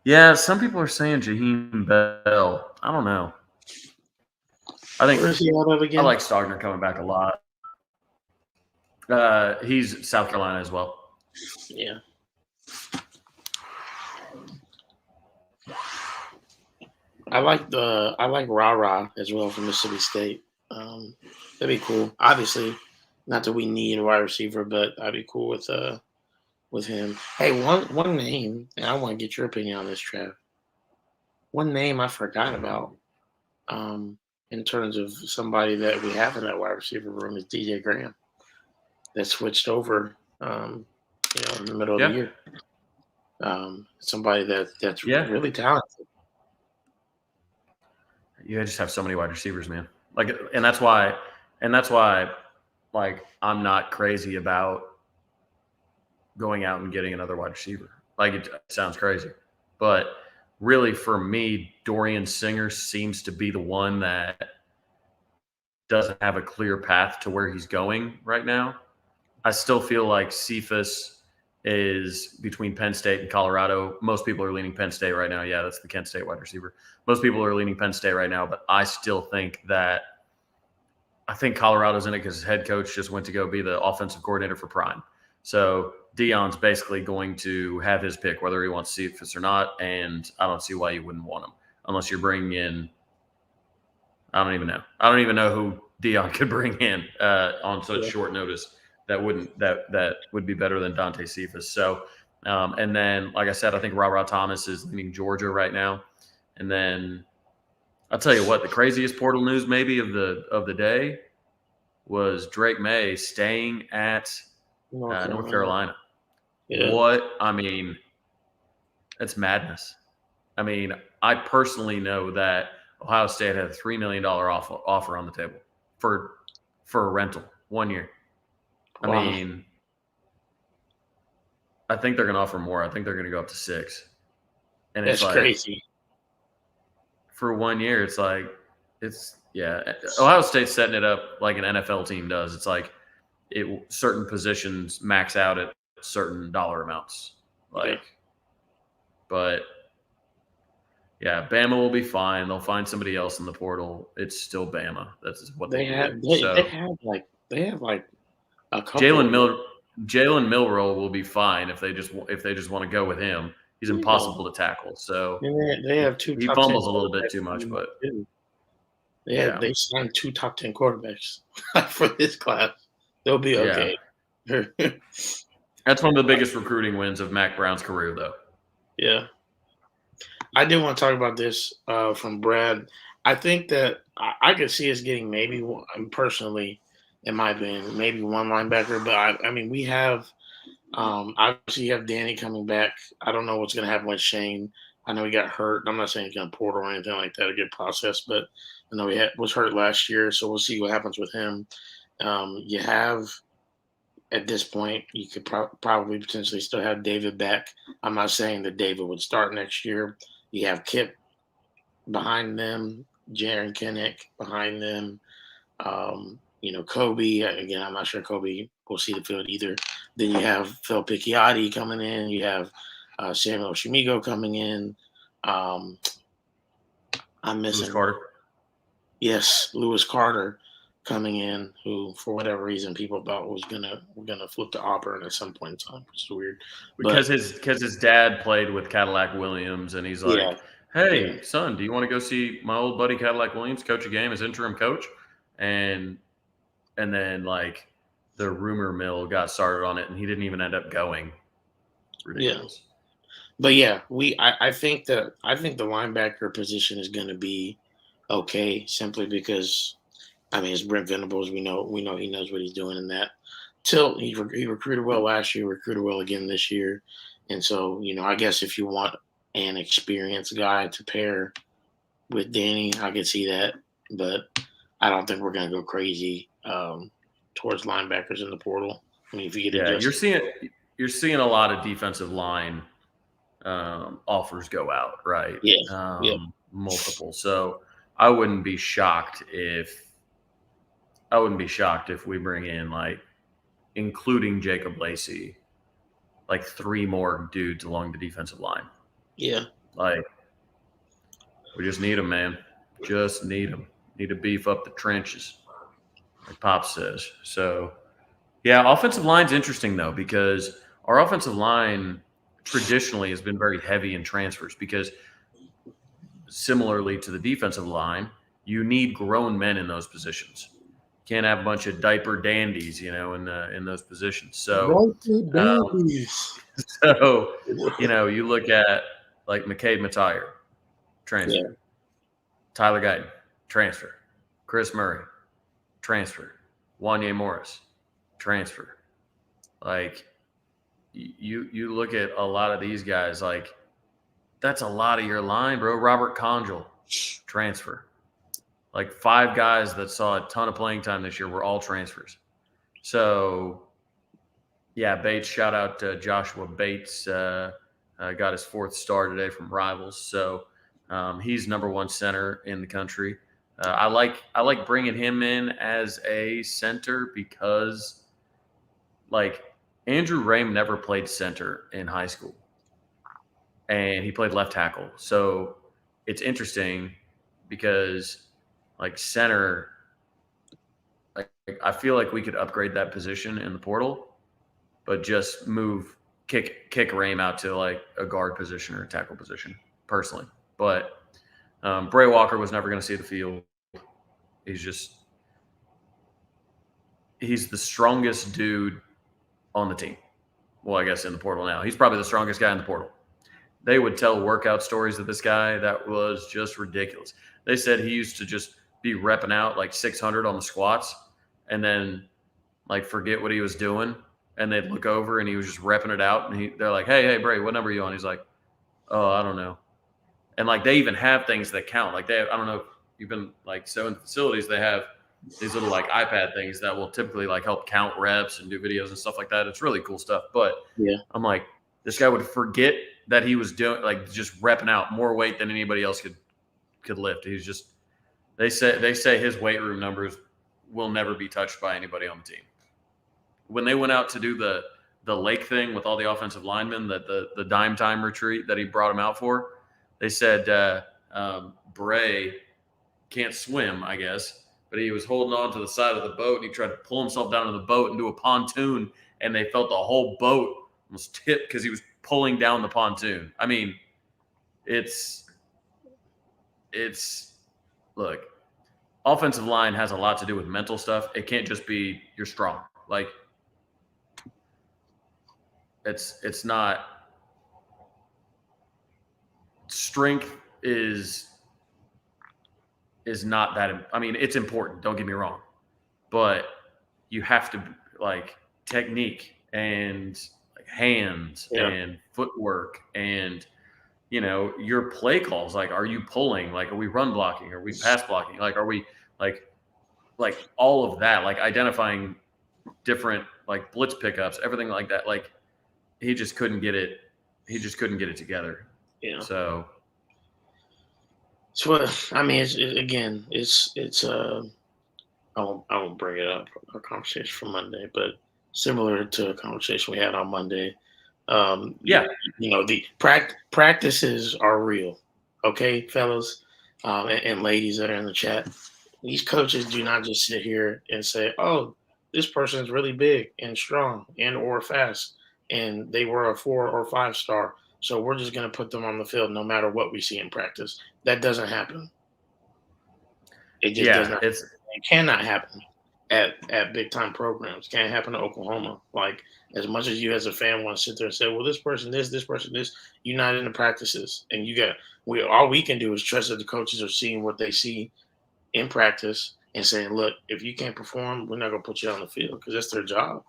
Yeah, some people are saying Jaheim Bell. I don't know. I think where is he out of again? I like Stogner coming back a lot. He's South Carolina as well. Yeah. I like Ra as well from Mississippi State. That'd be cool. Obviously, not that we need a wide receiver, but I'd be cool with him. Hey, one name, and I want to get your opinion on this, Trev. One name I forgot about, in terms of somebody that we have in that wide receiver room, is DJ Graham. That switched over, in the middle of the year. Somebody that's really talented. You just have so many wide receivers, man. Like, and that's why, like, I'm not crazy about going out and getting another wide receiver. Like, it sounds crazy, but really, for me, Dorian Singer seems to be the one that doesn't have a clear path to where he's going right now. I still feel like Cephas is between Penn State and Colorado. Most people are leaning Penn State right now. Yeah, that's the Kent State wide receiver. Most people are leaning Penn State right now, but I still think Colorado's in it because his head coach just went to go be the offensive coordinator for Prime. So Dion's basically going to have his pick whether he wants Cephas or not, and I don't see why you wouldn't want him unless you're bringing in. I don't even know. I don't even know who Dion could bring in on such short notice. That would be better than Dante Cephas. So, and then like I said, I think Ra Thomas is leaving Georgia right now, and then I'll tell you what, the craziest portal news maybe of the day was Drake May staying at North Carolina. Yeah. What, I mean, that's madness. I mean, I personally know that Ohio State had a $3 million offer on the table for a rental 1 year. I mean, I think they're going to offer more. I think they're going to go up to 6. And that's crazy. For 1 year, it's like, Ohio State's setting it up like an NFL team does. It's like certain positions max out at certain dollar amounts. But yeah, Bama will be fine. They'll find somebody else in the portal. It's still Bama. That's what they have. They have a couple. Jalen Milroe will be fine if they just want to go with him. He's impossible to tackle. So they have 2. He fumbles a little bit too much, but they signed 2 top 10 quarterbacks for this class. They'll be okay. Yeah. That's one of the biggest recruiting wins of Mac Brown's career, though. Yeah. I did want to talk about this from Brad. I think that I could see us getting maybe one, personally, in my opinion, maybe one linebacker. But I mean, we have obviously you have Danny coming back. I don't know what's going to happen with Shane. I know he got hurt. I'm not saying he's going to portal or anything like that, a good process, but I know he was hurt last year, so we'll see what happens with him. You have, at this point, you could probably potentially still have David back. I'm not saying that David would start next year. You have Kip behind them, Jaren Kinnick behind them. Kobe, again, I'm not sure Kobe will see the field either. Then you have Phil Picciotti coming in. You have Samuel Shimigo coming in. I'm missing Lewis Carter. Yes, Lewis Carter coming in, who for whatever reason people thought was gonna flip to Auburn at some point in time, which is weird. Because his dad played with Cadillac Williams, and he's like, "Hey, son, do you want to go see my old buddy Cadillac Williams coach a game as interim coach?" And then like the rumor mill got started on it, and he didn't even end up going. Ridiculous. Yeah. But yeah, I think the linebacker position is going to be okay, simply because I mean it's Brent Venables. We know he knows what he's doing in that. Till he recruited well last year, recruited well again this year, and so I guess if you want an experienced guy to pair with Danny, I could see that, but I don't think we're going to go crazy towards linebackers in the portal. I mean, if you get you're seeing a lot of defensive line offers go out, right? Yeah. Multiple. So I wouldn't be shocked if we bring in, like, including Jacob Lacey, like 3 more dudes along the defensive line. Yeah. Like, we just need them, man. Just need them. Need to beef up the trenches, like Pop says. So, yeah, offensive line's interesting, though, because our offensive line traditionally has been very heavy in transfers, because similarly to the defensive line, you need grown men in those positions. You can't have a bunch of diaper dandies, in those positions. So, you look at like McCabe Matire, transfer. Yeah. Tyler Guyton, transfer. Chris Murray, transfer. Wanye Morris, transfer. Like, you look at a lot of these guys, like, that's a lot of your line, bro. Robert Conjal, transfer. Like 5 guys that saw a ton of playing time this year were all transfers. So, yeah, Bates, shout out to Joshua Bates. Got his 4th star today from Rivals. So he's number 1 center in the country. I like bringing him in as a center because, like, Andrew Rame never played center in high school, and he played left tackle. So it's interesting because, like, center, like, I feel like we could upgrade that position in the portal, but just kick Rahm out to like a guard position or a tackle position, personally. But Bray Walker was never going to see the field. He's the strongest dude on the team. Well, I guess in the portal now. He's probably the strongest guy in the portal. They would tell workout stories of this guy that was just ridiculous. They said he used to just be repping out like 600 on the squats and then like forget what he was doing. And they'd look over and he was just repping it out. And they're like, hey, Bray, what number are you on? He's like, oh, I don't know. And like they even have things that count. Like I don't know if you've been like, so in facilities, they have these little like iPad things that will typically like help count reps and do videos and stuff like that. It's really cool stuff. But yeah, I'm like, this guy would forget that he was doing like just repping out more weight than anybody else could lift. He's just they say his weight room numbers will never be touched by anybody on the team. When they went out to do the lake thing with all the offensive linemen, that the dime time retreat that he brought him out for, they said Bray can't swim, I guess, but he was holding on to the side of the boat and he tried to pull himself down to the boat and do a pontoon, and they felt the whole boat was tipped because he was pulling down the pontoon. I mean, it's look, offensive line has a lot to do with mental stuff. It can't just be you're strong. Like it's not strength is not that. I mean, it's important. Don't get me wrong, but you have to like technique and like hands and footwork and your play calls. Like, are you pulling? Like, are we run blocking? Are we pass blocking? Like, are we like all of that? Like identifying different like blitz pickups, everything like that. Like he just couldn't get it. He just couldn't get it together. Yeah. So I mean, it's I won't bring it up, a conversation from Monday, but similar to a conversation we had on Monday. The practices are real. Okay, fellas, and ladies that are in the chat. These coaches do not just sit here and say, oh, this person is really big and strong and or fast, and they were a 4 or 5 star. So we're just going to put them on the field no matter what we see in practice. That doesn't happen. It just does not. It cannot happen at big time programs. Can't happen in Oklahoma. Like, as much as you as a fan want to sit there and say, well, this person this person this, you're not in the practices. And all we can do is trust that the coaches are seeing what they see in practice and saying, look, if you can't perform, we're not going to put you on the field, because that's their job.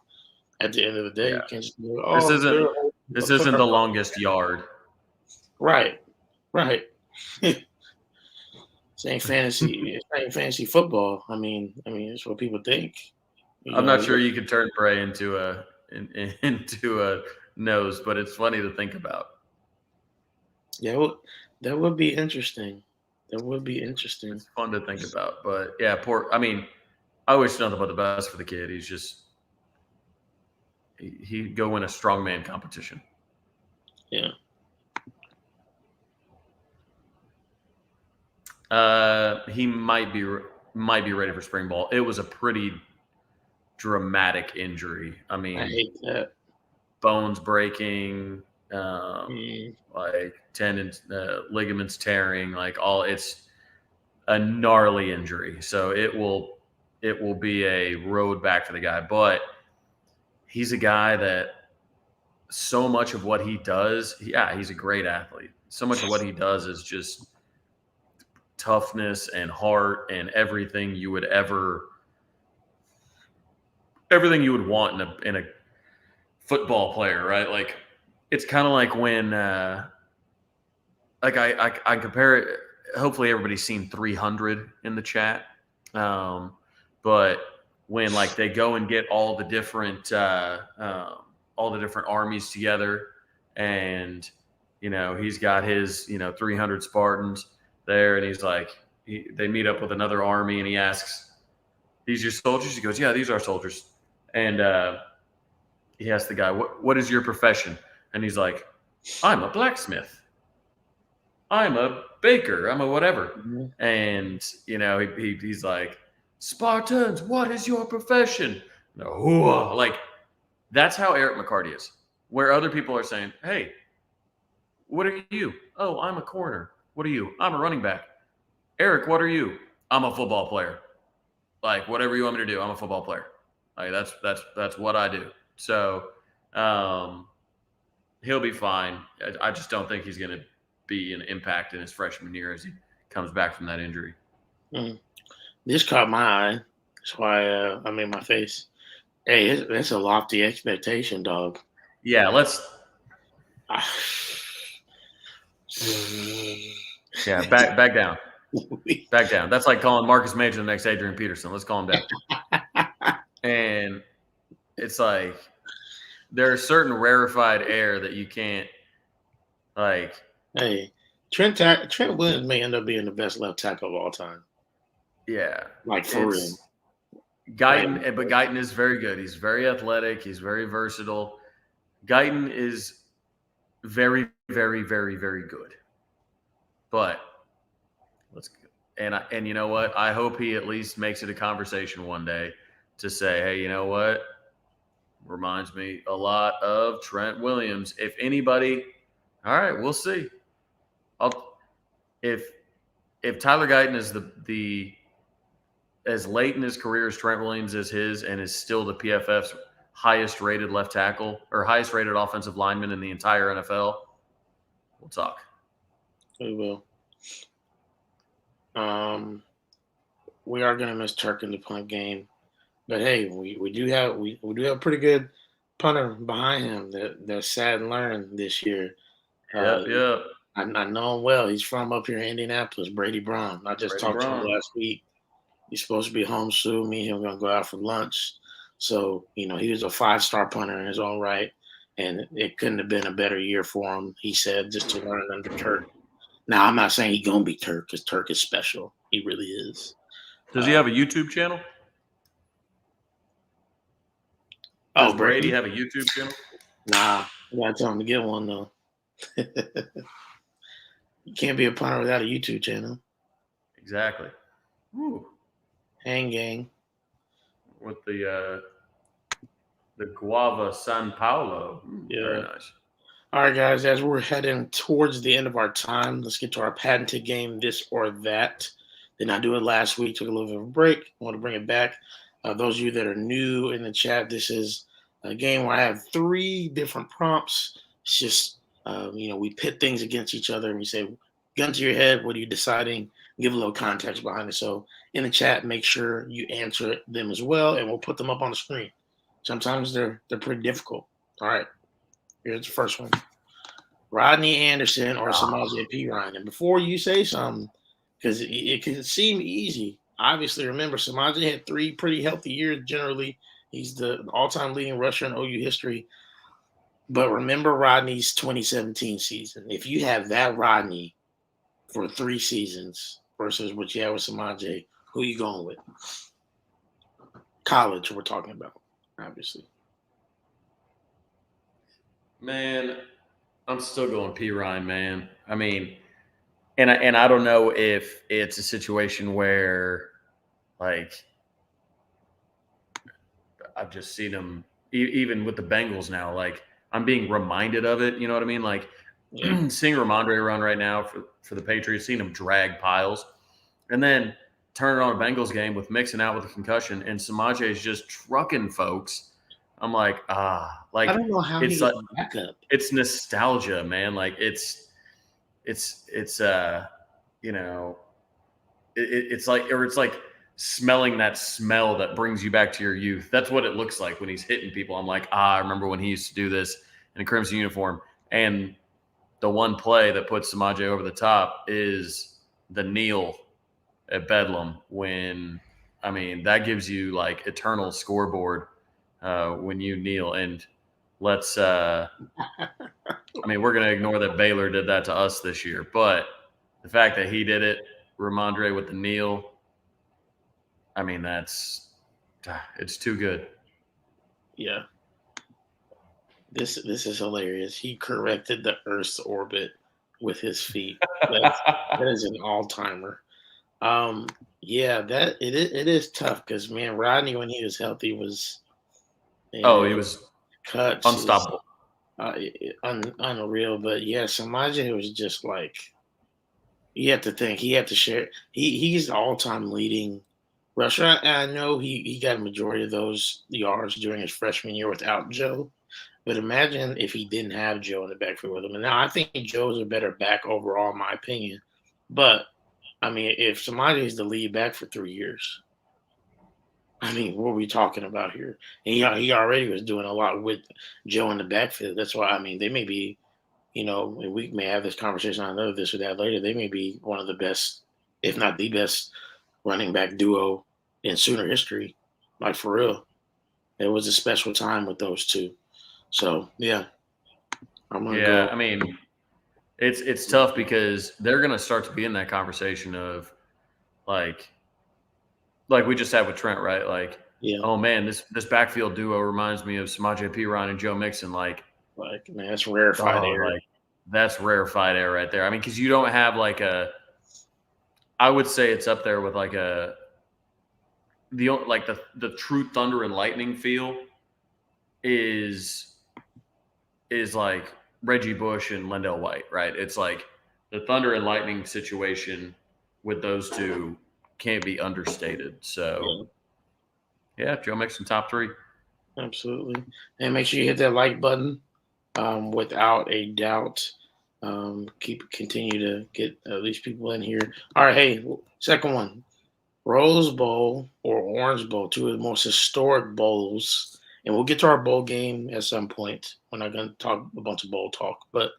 At the end of the day, you can't just go, this isn't the longest yard. Right. It ain't fantasy football. I mean, it's what people think. I'm not sure you could turn Bray into a nose, but it's funny to think about. Yeah, that would be interesting. It's fun to think about, but yeah, I wish nothing but the best for the kid. He's just he'd go win a strongman competition. Yeah. He might be ready for spring ball. It was a pretty dramatic injury. I mean, I hate that. Bones breaking, like tendons, ligaments tearing, like it's a gnarly injury. So it will be a road back for the guy. But he's a guy that so much of what he does, he's a great athlete. So much of what he does is just toughness and heart and everything you would want in a football player, right? Like, it's kind of like when like I compare it. Hopefully everybody's seen 300 in the chat, but when like they go and get all the different armies together, and he's got his 300 Spartans there, and he's like, they meet up with another army, and he asks, "These your soldiers?" He goes, "Yeah, these are soldiers." And he asks the guy, "What is your profession?" And he's like, "I'm a blacksmith. I'm a baker. I'm a whatever." Mm-hmm. And he's like, "Spartans, what is your profession?" No, like That's how Eric McCarty is. Where other people are saying, "Hey, what are you? Oh, I'm a corner. What are you? I'm a running back. Eric, what are you? I'm a football player. Like whatever you want me to do, I'm a football player. Like that's what I do. So um, he'll be fine. I just don't think he's going to be an impact in his freshman year as he comes back from that injury. Mm. This caught my eye. That's why I made my face. Hey, it's a lofty expectation, dog. Yeah, let's. Ah. Yeah, back down. Back down. That's like calling Marcus Major the next Adrian Peterson. Let's calm down. And it's like there's certain rarefied air that you can't like. Hey, Trent Williams may end up being the best left tackle of all time. Yeah, Like for real. Guyton, but Guyton is very good. He's very athletic. He's very versatile. Guyton is very, very, very, very good. But and you know what? I hope he at least makes it a conversation one day to say, hey, you know what? Reminds me a lot of Trent Williams. If anybody, all right, we'll see. If Tyler Guyton is the as late in his career as Trent Williams is his, and is still the PFF's highest rated left tackle or highest rated offensive lineman in the entire NFL, we'll talk. We will. We are going to miss Turk in the punt game, but hey, we do have a pretty good punter behind him that sat and learned this year. Yeah. I know him well. He's from up here in Indianapolis, Brady Braun. I just talked to him last week. He's supposed to be home soon. Me and him are going to go out for lunch. So, he was a 5-star punter in his own right, and it couldn't have been a better year for him, he said, just to learn under Turk. Now, I'm not saying he's going to be Turk because Turk is special. He really is. Does he have a YouTube channel? Does Brady have a YouTube channel? Nah, I got to tell him to get one, though. You can't be a punter without a YouTube channel. Exactly. Ooh. Hang gang. With the Guava San Paulo. Yeah. Very nice. All right, guys, as we're heading towards the end of our time, let's get to our patented game, This or That. Did not do it last week. Took a little bit of a break. I want to bring it back. Those of you that are new in the chat, this is a game where I have 3 different prompts. It's just, we pit things against each other and we say, gun to your head, what are you deciding? Give a little context behind it. So in the chat, make sure you answer them as well, and we'll put them up on the screen. Sometimes they're pretty difficult. All right, here's the first one. Rodney Anderson or Samaje Perine. And before you say something, because it can seem easy, obviously remember Samaje had 3 pretty healthy years generally. He's the all-time leading rusher in OU history. But remember Rodney's 2017 season. If you have that Rodney for 3 seasons versus what you have with Samaje, who are you going with? College, we're talking about, obviously. Man, I'm still going Perine, man. I mean, and I don't know if it's a situation where, like, I've just seen him even with the Bengals now. Like, I'm being reminded of it. You know what I mean? Like, seeing Ramondre run right now for the Patriots, seeing him drag piles, and then turn it on a Bengals game with Mixon out with a concussion, and Samaje is just trucking folks. I'm like, like, I don't know how he got back up. It's nostalgia, man. Like it's like smelling that smell that brings you back to your youth. That's what it looks like when he's hitting people. I'm like, I remember when he used to do this in a crimson uniform. And the one play that puts Samaje over the top is the kneel at Bedlam that gives you like eternal scoreboard when you kneel. And let's we're going to ignore that Baylor did that to us this year, but the fact that he did it, Ramondre with the kneel, it's too good. Yeah. This is hilarious. He corrected the Earth's orbit with his feet. That is an all-timer. That it is tough because, man, Rodney, when he was healthy, was – he was cuts is Unstoppable. unreal. But yeah, Samaje was just like you have to think he had to share. He's the all time leading rusher. And I know he got a majority of those yards during his freshman year without Joe. But imagine if he didn't have Joe in the backfield with him. And now I think Joe's a better back overall, in my opinion. But I mean, if Samaje is the lead back for 3 years, I mean, what are we talking about here? And he already was doing a lot with Joe in the backfield. That's why I mean they may be, and we may have this conversation on another this or that later. They may be one of the best, if not the best, running back duo in Sooner history. Like for real, it was a special time with those two. So yeah, I'm gonna Yeah, go. I mean, it's tough because they're going to start to be in that conversation of like we just had with Trent, right? Like, Yeah, oh man, this backfield duo reminds me of Samaje Perine and Joe Mixon. Like, like man, that's rarefied oh, air. like that's rarefied air right there. I mean, because you don't have like I would say it's up there with like the true thunder and lightning feel is like Reggie Bush and Lendell White, right? It's like the thunder and lightning situation with those two can't be understated. So Yeah, yeah, Joe Mixon top three. absolutely. And make sure you hit that like button. Without a doubt. Continue to get at least people in here. All right, hey, second one. Rose Bowl or Orange Bowl, two of the most historic bowls. And we'll get to our bowl game at some point. We're not going to talk a bunch of bowl talk, but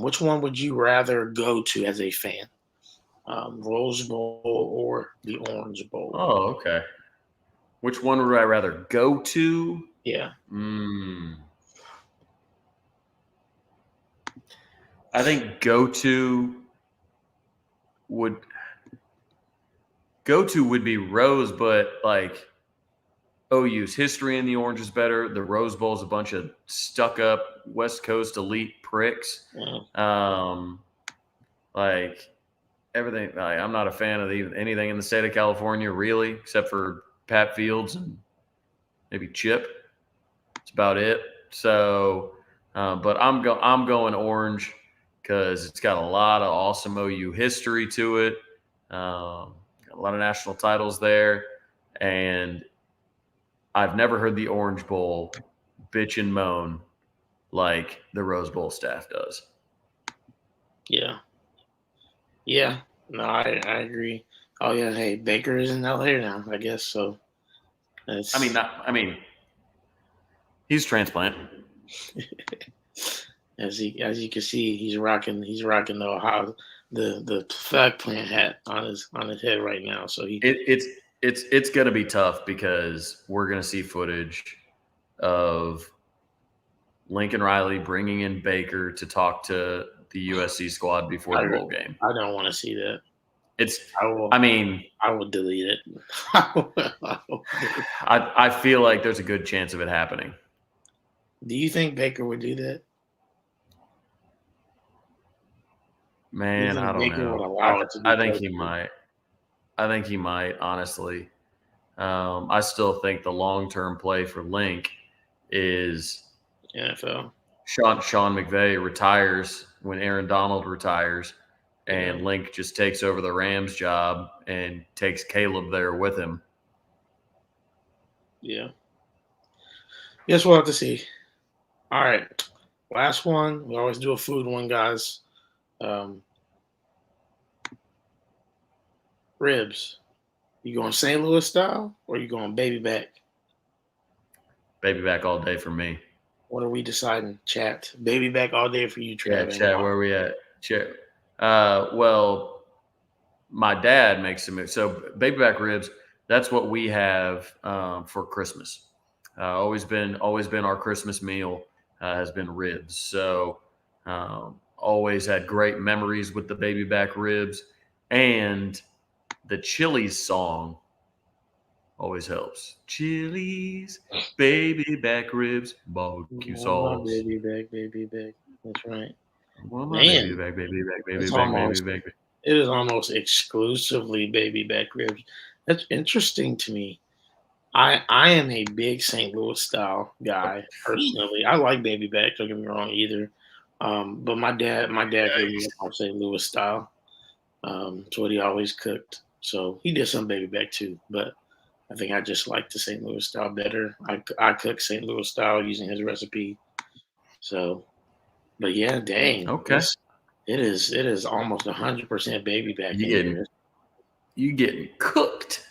which one would you rather go to as a fan? Rose Bowl or the Orange Bowl? Oh, okay. Which one would I rather go to? Yeah, Mm, I think would would be Rose, but like OU's history in the Orange is better. The Rose Bowl is a bunch of stuck up West Coast elite pricks. yeah, Um, like everything. I'm not a fan of anything in the state of California, really, except for Pat Fields and maybe Chip. That's about it. So, but I'm going Orange because it's got a lot of awesome OU history to it. Got a lot of national titles there, and I've never heard the Orange Bowl bitch and moan like the Rose Bowl staff does. yeah, yeah. No, I agree. Oh yeah, hey, Baker is in LA now, I guess so. That's I mean, he's transplant. as you can see, he's rocking the Ohio the flag plant hat on his head right now. So he It's going to be tough because we're going to see footage of Lincoln Riley bringing in Baker to talk to the USC squad before the bowl game. I don't want to see that. It's I will. I mean, I will delete it. I feel like there's a good chance of it happening. Do you think Baker would do that? Man, I don't Baker would know. allow it to be I think he posted? might. I think he might, honestly. I still think the long-term play for Link is NFL. Sean McVay retires when Aaron Donald retires, and Yeah. Link just takes over the Rams job and takes Caleb there with him. Yeah. Guess we'll have to see. All right. Last one. We always do a food one, guys. Ribs. You going St. Louis style or you going baby back? Baby back all day for me. What are we deciding, chat? Baby back all day for you, Yeah, Trav. Chad, where are we at? Chad. Well, my dad makes them. So baby back ribs, that's what we have for Christmas. Always been our Christmas meal has been ribs. So always had great memories with the baby back ribs, and the Chili's song always helps. Chili's baby back ribs, barbecue sauce. Baby back, baby back. That's right. Well, my Man, baby back, baby back, baby it's back, baby almost back. it is almost exclusively baby back ribs. That's interesting to me. I am a big St. Louis style guy personally. I like baby back. Don't get me wrong either. But my dad grew me up on St. Louis style. It's what he always cooked. So he did some baby back too, but I think I just like the St. Louis style better. I cook St. Louis style using his recipe. So, but yeah, dang, Okay. it is almost 100% baby back You in getting here. you getting cooked.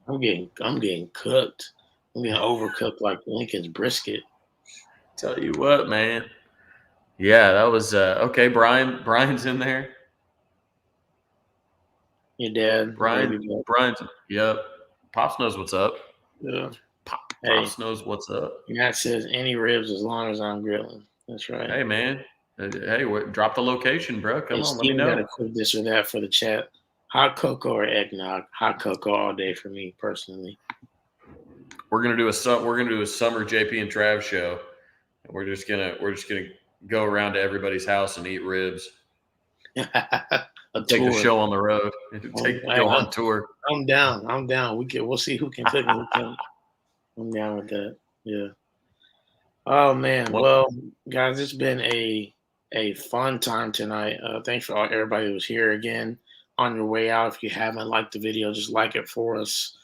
I'm getting cooked. I'm getting overcooked like Lincoln's brisket. Tell you what, man. Yeah, that was okay. Brian's in there. Your dad, baby back. Brian's. Yep. Pops knows what's up. Yeah. Hey, Pops knows what's up. Matt says any ribs as long as I'm grilling. That's right. Hey, man. Hey, drop the location, bro. Hey, Come on, let me Steven got know. a quick this or that for the chat. Hot cocoa or eggnog? Hot cocoa all day for me personally. We're gonna do a summer JP and Trav show. We're just gonna go around to everybody's house and eat ribs. A Take the tour. show on the road. Hey, Go on tour. I'm down. I'm down. We'll see who can cook and who can. I'm down with that. Yeah. Oh man. Well, Well, guys, it's been a fun time tonight. Thanks for everybody who was here again. On your way out, if you haven't liked the video, just like it for us.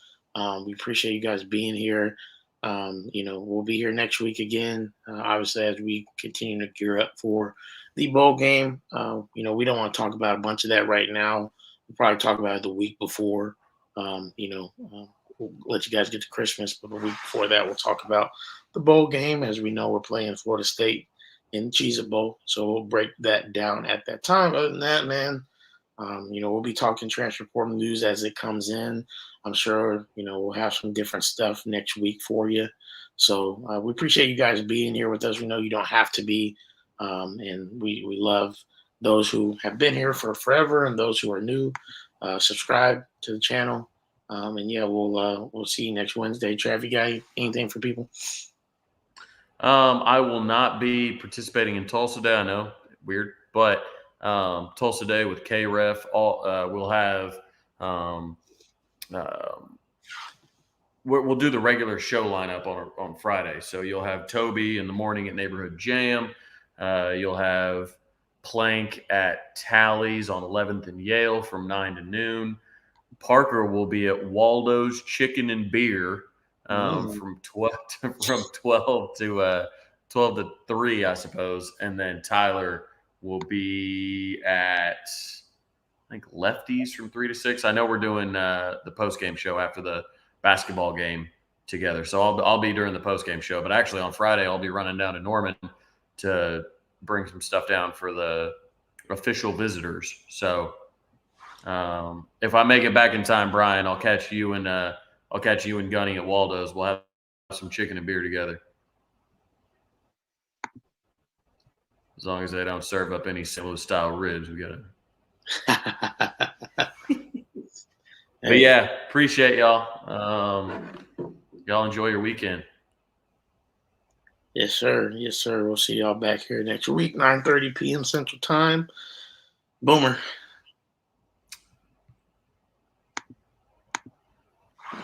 We appreciate you guys being here. We'll be here next week again. Obviously, as we continue to gear up for the bowl game. We don't want to talk about a bunch of that right now. We'll probably talk about it the week before. We'll let you guys get to Christmas, but the week before that, we'll talk about the bowl game. As we know, we're playing Florida State in the Cheez-It Bowl, so we'll break that down at that time. Other than that, man, we'll be talking transfer portal news as it comes in. I'm sure, we'll have some different stuff next week for you. So we appreciate you guys being here with us. We know you don't have to be, and we love those who have been here for forever and those who are new. Subscribe to the channel, and yeah, we'll see you next Wednesday. Trav, you got anything for people? I will not be participating in Tulsa Day. I know, weird, but Tulsa Day with KREF. We'll have we'll do the regular show lineup on Friday. So you'll have Toby in the morning at Neighborhood Jam. You'll have Plank at Tally's on 11th and Yale from 9 to noon. Parker will be at Waldo's Chicken and Beer from 12 to 3, I suppose, and then Tyler will be at, I think, Lefties from 3 to 6. I know we're doing the post game show after the basketball game together, so I'll be during the post game show. But actually, on Friday, I'll be running down to Norman to bring some stuff down for the official visitors. So if I make it back in time, Brian, I'll catch you and Gunny at Waldo's. We'll have some chicken and beer together. As long as they don't serve up any St. Louis style ribs, we got to. But yeah, appreciate y'all. Y'all enjoy your weekend. Yes, sir. Yes, sir. We'll see y'all back here next week, 9:30 p.m. Central Time. Boomer.